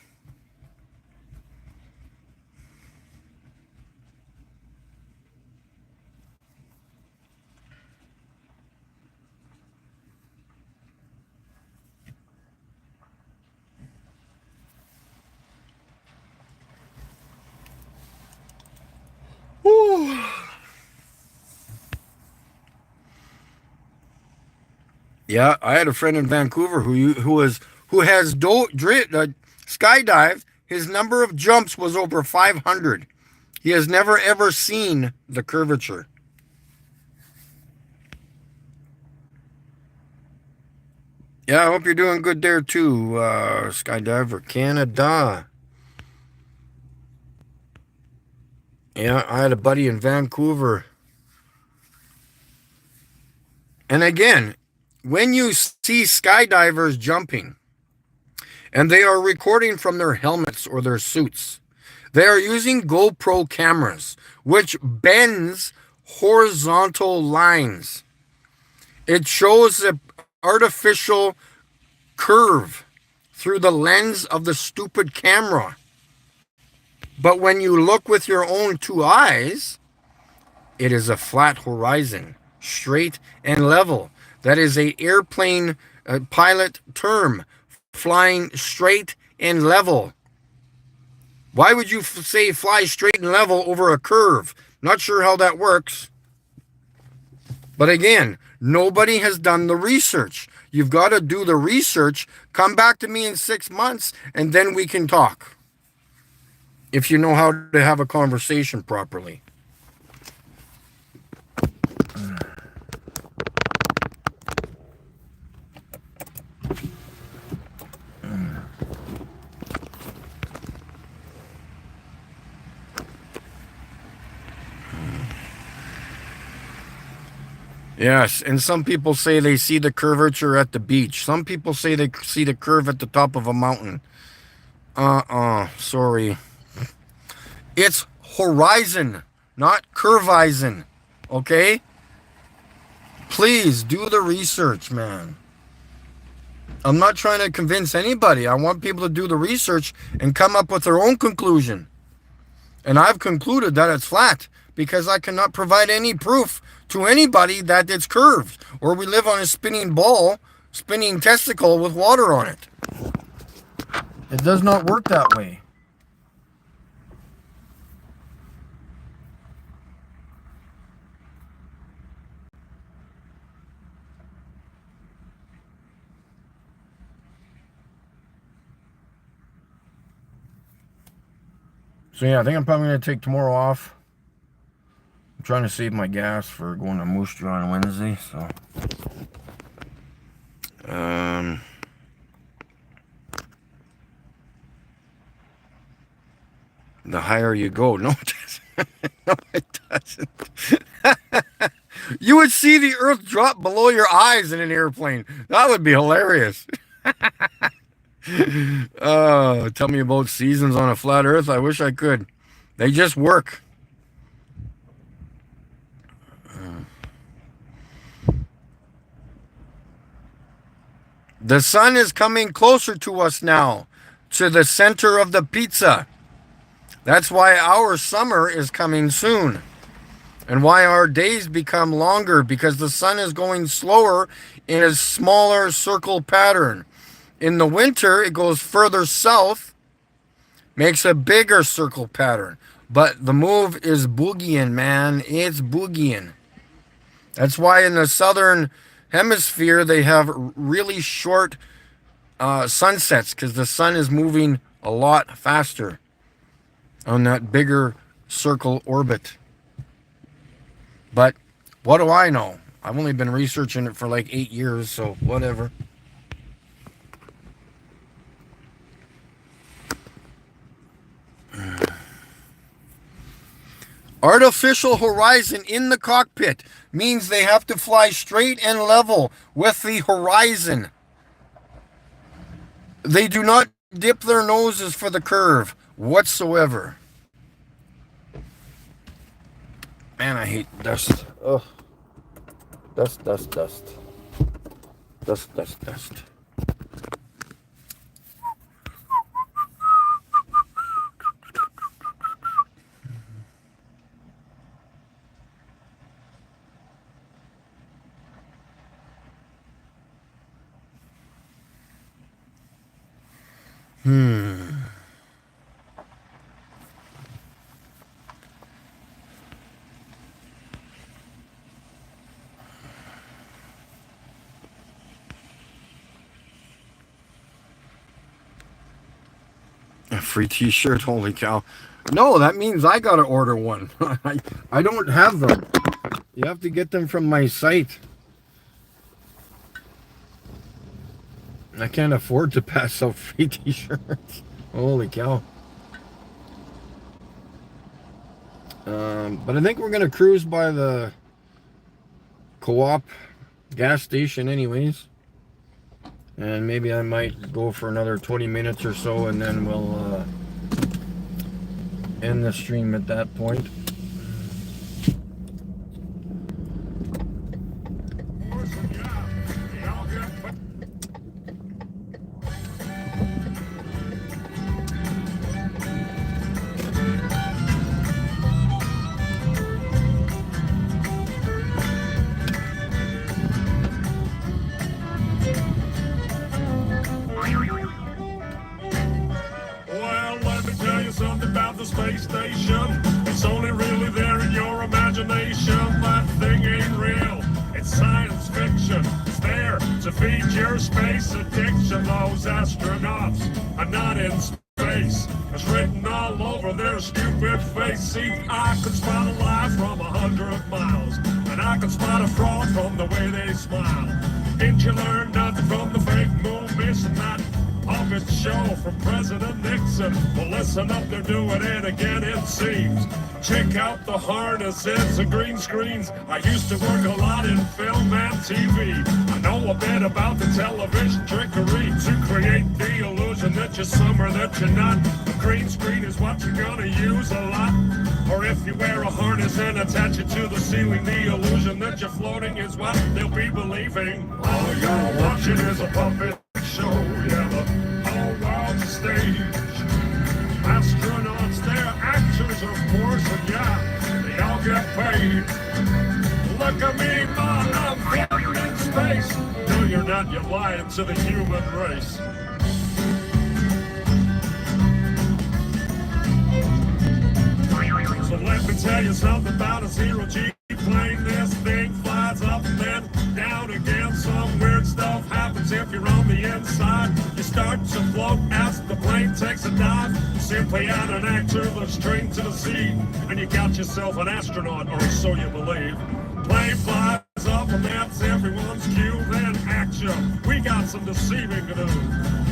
Yeah, I had a friend in Vancouver who has skydived. His number of jumps was over 500. He has never ever seen the curvature. Yeah, I hope you're doing good there too, Skydiver Canada. Yeah, I had a buddy in Vancouver. And again, when you see skydivers jumping and they are recording from their helmets or their suits, they are using GoPro cameras, which bends horizontal lines. It shows an artificial curve through the lens of the stupid camera. But when you look with your own two eyes, it is a flat horizon, straight and level. That is a airplane pilot term, flying straight and level. Why would you say fly straight and level over a curve? Not sure how that works. But again, nobody has done the research. You've got to do the research. Come back to me in 6 months, and then we can talk. If you know how to have a conversation properly. Yes, and some people say they see the curvature at the beach. Some people say they see the curve at the top of a mountain. Sorry. It's horizon, not curvizon. Okay? Please do the research, man. I'm not trying to convince anybody. I want people to do the research and come up with their own conclusion. And I've concluded that it's flat because I cannot provide any proof to anybody that it's curved or we live on a spinning ball, spinning testicle with water on it. It does not work that way. So yeah, I think I'm probably going to take tomorrow off. I'm trying to save my gas for going to Moose Jaw on Wednesday, so. The higher you go. No, it doesn't. No, it doesn't. You would see the earth drop below your eyes in an airplane. That would be hilarious. Tell me about seasons on a flat earth. I wish I could. They just work. The sun is coming closer to us now, to the center of the pizza. That's why our summer is coming soon. And why our days become longer, because the sun is going slower in a smaller circle pattern. In the winter, it goes further south, makes a bigger circle pattern. But the move is boogieing, man. It's boogieing. That's why in the southern hemisphere, they have really short sunsets, because the sun is moving a lot faster on that bigger circle orbit. But what do I know? I've only been researching it for like 8 years, so whatever. Artificial horizon in the cockpit means they have to fly straight and level with the horizon. They do not dip their noses for the curve whatsoever. Man, I hate dust. Ugh. Dust, dust, dust. Dust, dust, dust. A free t-shirt, holy cow. No, that means I gotta order one. I don't have them. You have to get them from my site. I can't afford to pass out free t-shirts. Holy cow. But I think we're gonna cruise by the co-op gas station anyways. And maybe I might go for another 20 minutes or so, and then we'll end the stream at that point. Well, let me tell you something about the space station. It's only really there in your imagination. That thing ain't real. It's science fiction. It's there to feed your space addiction. Those astronauts are not in space. It's written all over their stupid face. See, I could spot a lie from 100 miles, and I could spot a fraud from the way they smile. Didn't you learn nothing from the fake moon mission? That puppet show from President Nixon. Well, listen up, they're doing it again, it seems. Check out the harnesses and green screens. I used to work a lot in film and TV. I know a bit about the television trickery to create the illusion that you're somewhere that you're not. The green screen is what you're gonna use a lot. Or if you wear a harness and attach it to the ceiling, the illusion that you're floating is what they'll be believing. All you're watching is a puppet show, yeah, the whole world's a stage. Astronauts, they're actors, of course, and yeah, they all get paid. Look at me, ma, I'm floating in space. No, you're not, you're lying to the human race. So let me tell you something about a zero-G plane. This thing flies up and then down again. Some weird stuff happens if you're on the inside. You start to float as the plane takes a dive. Simply add an actor that's trained to the sea, and you got yourself an astronaut, or so you believe. Plane flies up and that's everyone's cue. Then action, we got some deceiving to do.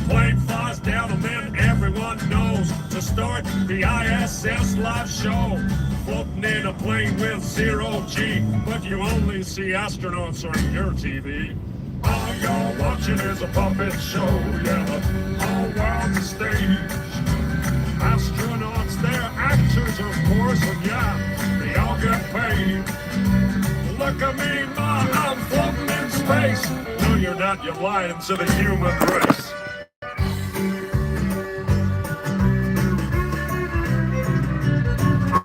Plane flies down and then everyone knows to start the ISS live show. Floating in a plane with zero-G, but you only see astronauts on your TV. All you're watching is a puppet show, yeah, the whole world's a stage. Astronauts, they're actors, of course, and yeah, they all get paid. Look at me, ma, I'm floating in space. No, you're not, you're lying to the human race.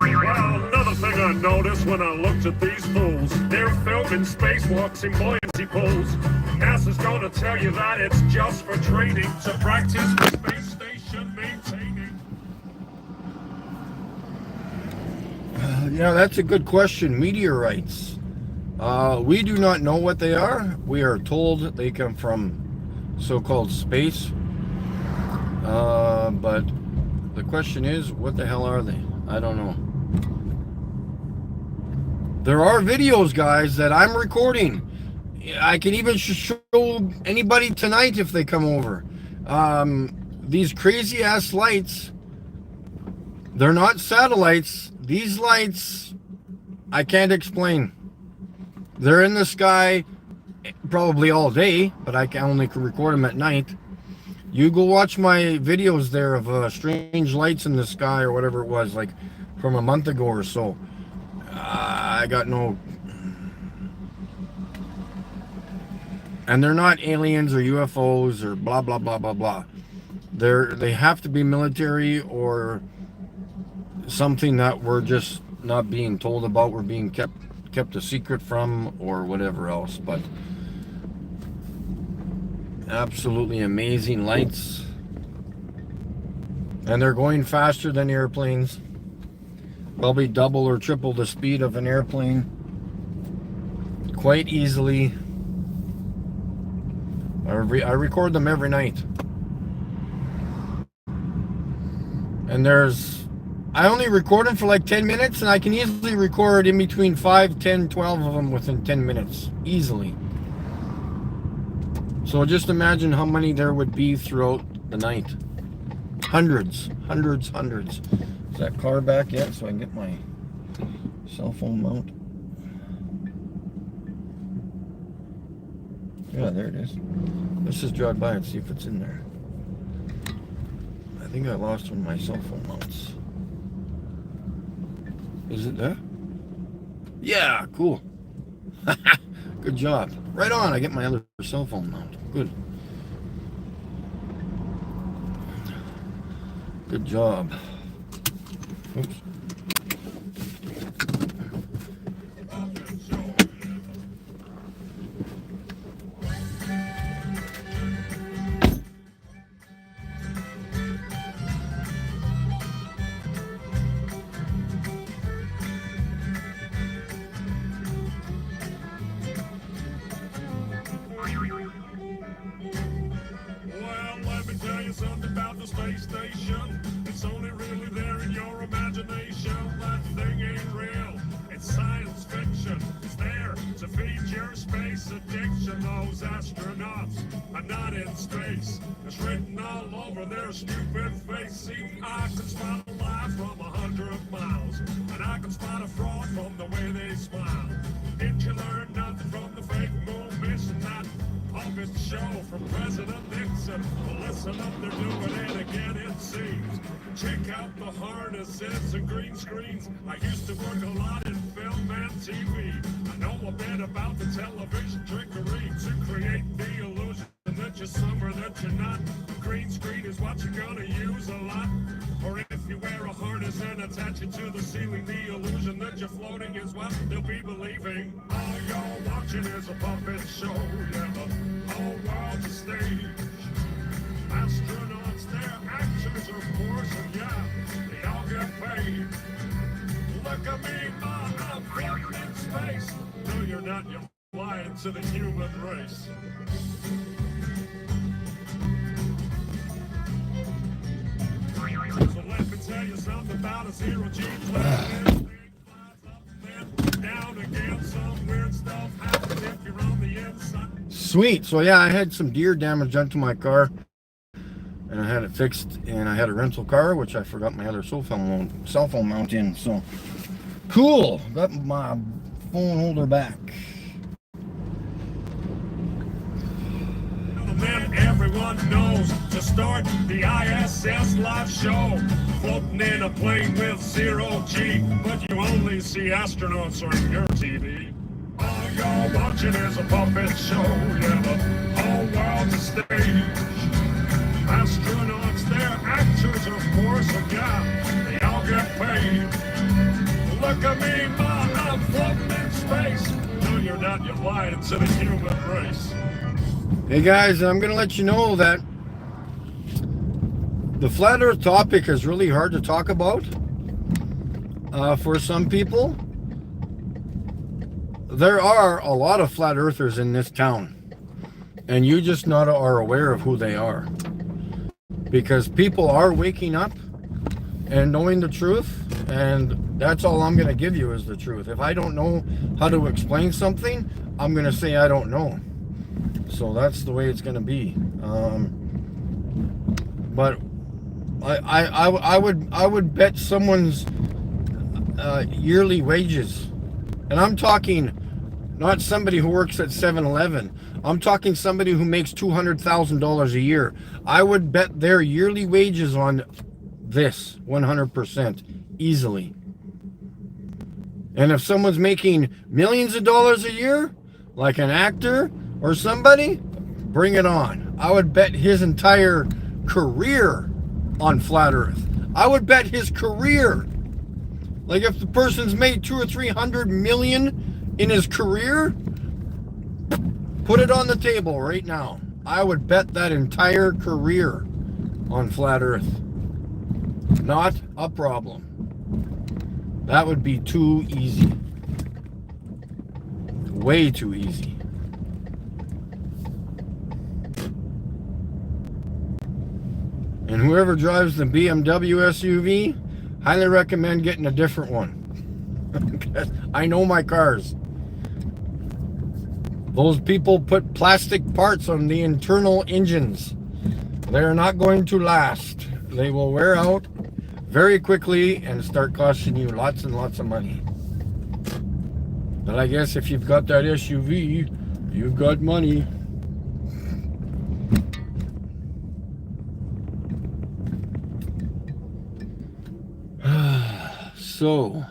Well, another thing I noticed when I looked at these fools, they're filming spacewalks in buoyancy pools. NASA's gonna tell you that it's just for training to practice the space station maintaining. Yeah, that's a good question. Meteorites. We do not know what they are. We are told that they come from so-called space. But the question is, what the hell are they? I don't know. There are videos, guys, that I'm recording. I can even show anybody tonight if they come over. These crazy-ass lights, they're not satellites. These lights, I can't explain. They're in the sky probably all day, but I can only record them at night. You go watch my videos there of strange lights in the sky or whatever it was, like from a month ago or so. I got no... And they're not aliens or UFOs or blah, blah, blah, blah, blah. They have to be military or something that we're just not being told about. We're being kept a secret from or whatever else. But absolutely amazing lights. And they're going faster than airplanes. Probably double or triple the speed of an airplane. Quite easily. I record them every night. And I only recorded for like 10 minutes, and I can easily record in between 5, 10, 12 of them within 10 minutes. Easily. So just imagine how many there would be throughout the night. Hundreds. Is that car back yet so I can get my cell phone mount? Yeah, there it is. Let's just drive by and see if it's in there. I think I lost one of my cell phone mounts. Is it there? Yeah, cool. Good job. Right on, I get my other cell phone mount. Good. Good job. Oops. Well, let me tell you something about the space station. It's only really there in your imagination. That thing ain't real. It's science fiction. It's there to feed your space addiction. Those astronauts are not in space. It's written all over their stupid face. See, I can spot a lie from 100 miles, and I can spot a fraud from the way they smile. Did you learn nothing from the fake moon mission? That August show from President Nixon. Well, listen up, they're doing it again, it seems. Check out the harnesses and green screens. I used to work a lot in film and TV. I know a bit about the television trickery to create the illusion that you're somewhere that you're not. Green screen is what you're gonna use a lot. Or if you wear a harness and attach it to the ceiling, the illusion that you're floating is what they'll be believing. All you're watching is a puppet show, yeah, the whole world's a stage. Astronauts, they're actors, of course, and yeah, they all get paid. Look at me, I'm floating in space. No, you're not, you're flying to the human race. So let me tell you something about a zero-G plane. Down again, some weird stuff happens if you're on the inside. Sweet. So yeah, I had some deer damage done to my car, and I had it fixed, and I had a rental car, which I forgot my other cell phone mount in. So cool. Got my phone holder back. Then everyone knows to start the ISS live show. Floating in a plane with zero-G, but you only see astronauts on your TV. All you're watching is a puppet show, yeah, the whole world's a stage. Astronauts, they're actors, of course, and yeah, they all get paid. Look at me, Ma, I'm floating in space. No, you're not, you're lying to the human race. Hey guys, I'm going to let you know that the flat earth topic is really hard to talk about for some people. There are a lot of flat earthers in this town, and you just not are aware of who they are, because people are waking up and knowing the truth, and that's all I'm going to give you is the truth. If I don't know how to explain something, I'm going to say I don't know. So that's the way it's going to be. But I would bet someone's yearly wages, and I'm talking not somebody who works at 7-Eleven. I'm talking somebody who makes $200,000 a year. I would bet their yearly wages on this 100% easily. And if someone's making millions of dollars a year, like an actor or somebody, bring it on. I would bet his entire career on flat earth. I would bet his career. Like if the person's made 200 or 300 million in his career, put it on the table right now. I would bet that entire career on flat earth. Not a problem. That would be too easy. Way too easy. And whoever drives the BMW SUV, highly recommend getting a different one. I know my cars. Those people put plastic parts on the internal engines. They're not going to last. They will wear out very quickly and start costing you lots and lots of money. But I guess if you've got that SUV, you've got money. So,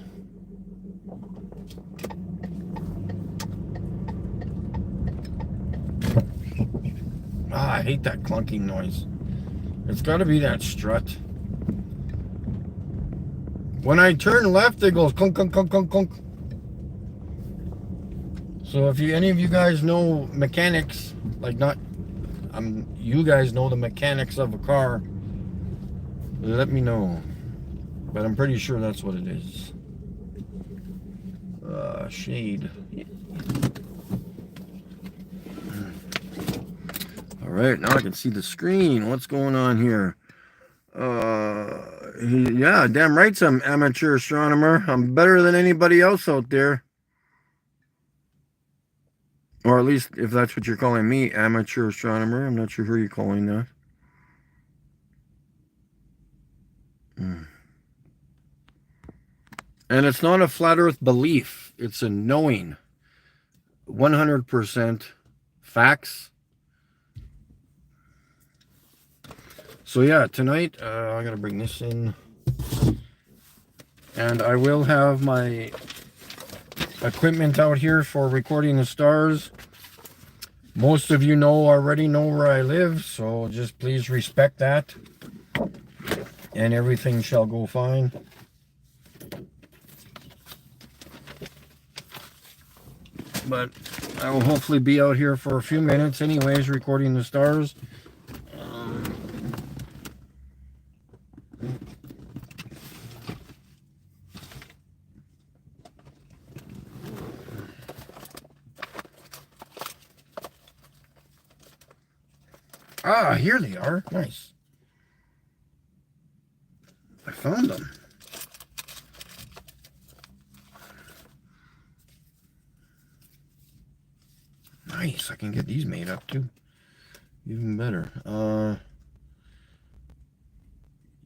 I hate that clunking noise. It's got to be that strut. When I turn left, it goes clunk, clunk, clunk, clunk, clunk. So if any of you guys know mechanics, like not, you guys know the mechanics of a car, let me know. But I'm pretty sure that's what it is. Shade. All right, now I can see the screen. What's going on here? Yeah, damn right, I'm amateur astronomer. I'm better than anybody else out there. Or at least, if that's what you're calling me, amateur astronomer. I'm not sure who you're calling that. And it's not a flat earth belief. It's a knowing. 100% facts. So yeah, tonight, I gotta bring this in. And I will have my equipment out here for recording the stars. Most of you already know where I live, so just please respect that. And everything shall go fine. But I will hopefully be out here for a few minutes anyways, recording the stars. Ah, here they are. Nice. I found them. Nice. I can get these made up too. Even better.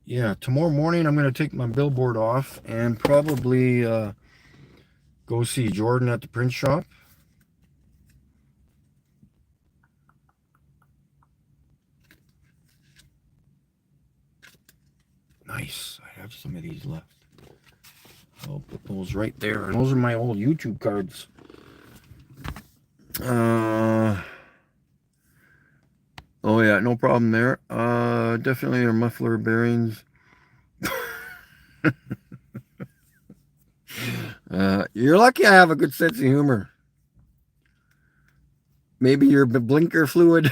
Yeah, tomorrow morning I'm going to take my billboard off and probably go see Jordan at the print shop. Nice. I have some of these left. I'll put those right there. And those are my old YouTube cards. Oh yeah, no problem there. Definitely are muffler bearings. You're lucky I have a good sense of humor. Maybe your blinker fluid.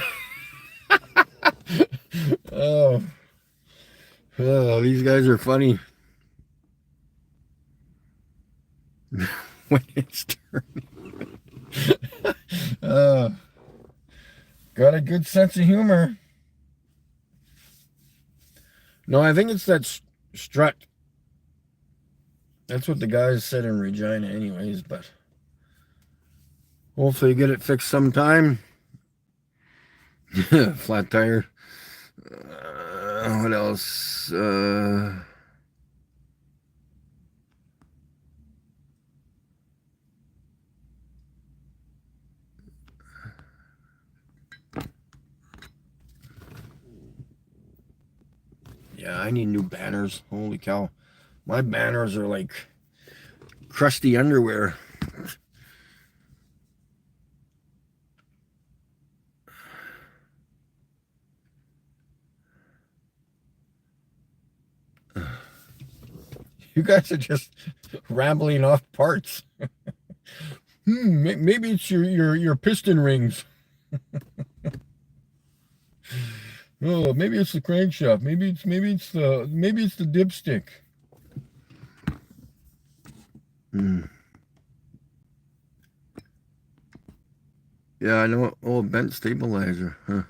Oh, these guys are funny. When it's turning. Got a good sense of humor. No, I think it's that strut. That's what the guys said in Regina anyways, but hopefully get it fixed sometime. Flat tire. What else? Yeah, I need new banners. Holy cow. My banners are like crusty underwear. You guys are just rambling off parts. Maybe it's your piston rings. Oh, maybe it's the crankshaft. Maybe it's the dipstick. Yeah, I know. Oh, bent stabilizer. Huh.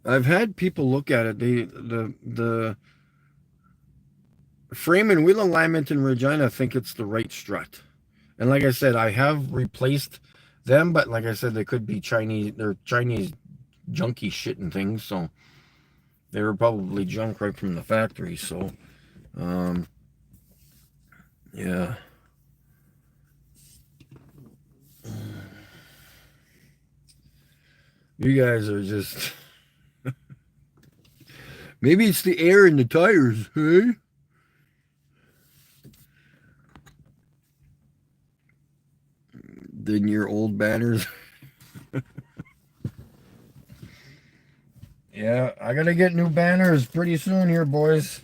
I've had people look at it. The frame and wheel alignment in Regina think it's the right strut. And like I said, I have replaced them, but like I said, they could be Chinese. They're Chinese junky shit and things. So they were probably junk right from the factory. So, yeah. You guys are just... Maybe it's the air in the tires, hey? Than your old banners. Yeah, I gotta get new banners pretty soon here, boys.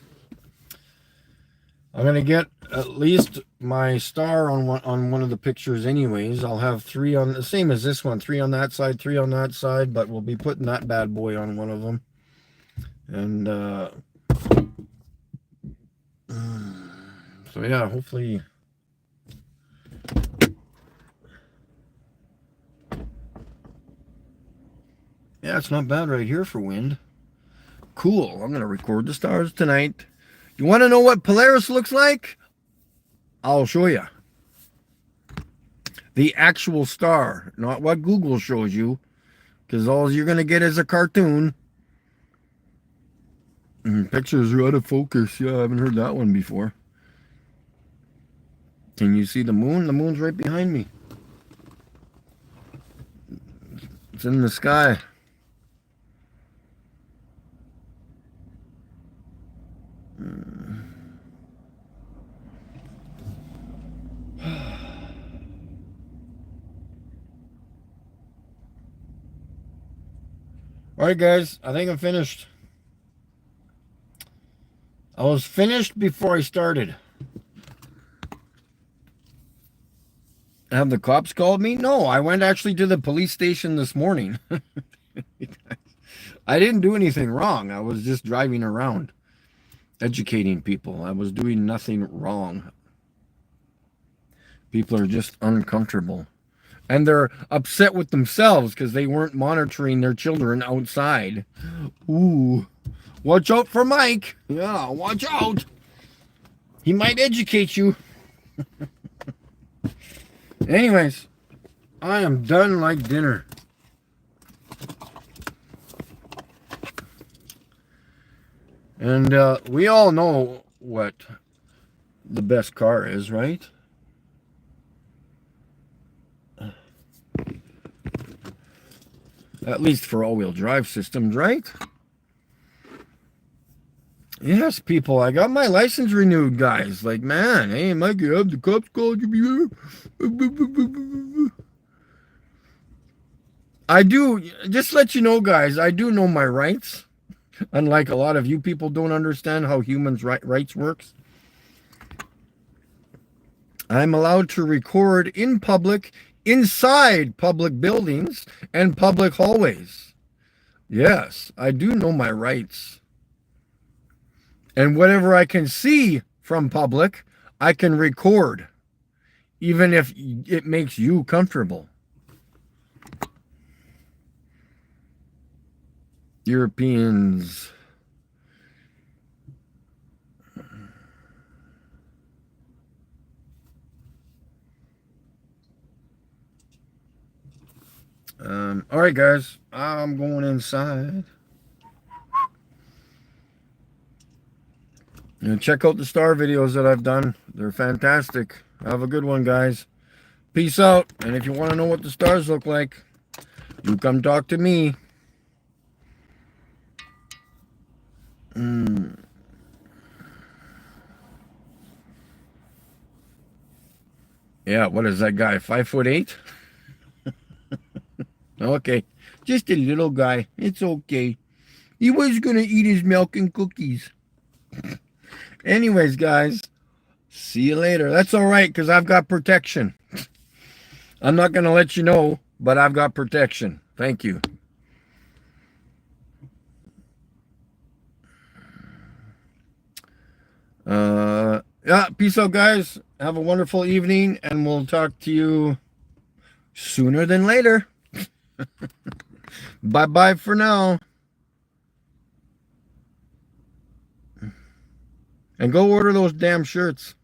I'm gonna get at least my star on one of the pictures anyways. I'll have 3 on the same as this one, 3 on that side, 3 on that side, but we'll be putting that bad boy on one of them. And so yeah, hopefully. Yeah, it's not bad right here for wind. Cool. I'm gonna record the stars tonight. You want to know what Polaris looks like? I'll show you. The actual star, not what Google shows you, because all you're gonna get is a cartoon. Pictures are out of focus. Yeah, I haven't heard that one before. Can you see the moon? The moon's right behind me. It's in the sky. All right, guys, I think I'm finished. I was finished before I started. Have the cops called me? No, I went actually to the police station this morning. I didn't do anything wrong. I was just driving around, educating people. I was doing nothing wrong. People are just uncomfortable. And they're upset with themselves because they weren't monitoring their children outside. Ooh, watch out for Mike. Yeah, watch out. He might educate you. Anyways, I am done like dinner. And we all know what the best car is, right? At least for all-wheel drive systems, right? Yes, people, I got my license renewed, guys. Like, man, hey, Mike, you have the cops called you? I do, just let you know, guys, I do know my rights. Unlike a lot of you people don't understand how humans' rights works. I'm allowed to record in public, inside public buildings, and public hallways. Yes, I do know my rights. And whatever I can see from public, I can record, even if it makes you comfortable. Europeans. All right, guys, I'm going inside. And check out the star videos that I've done. They're fantastic. Have a good one, guys. Peace out. And if you want to know what the stars look like, you come talk to me. Yeah, what is that guy? 5'8"? Okay. Just a little guy. It's okay. He was gonna eat his milk and cookies. Anyways, guys, see you later. That's all right, because I've got protection. I'm not gonna let you know, but I've got protection. Thank you. Yeah, peace out, guys. Have a wonderful evening, and we'll talk to you sooner than later. Bye-bye for now. And go order those damn shirts.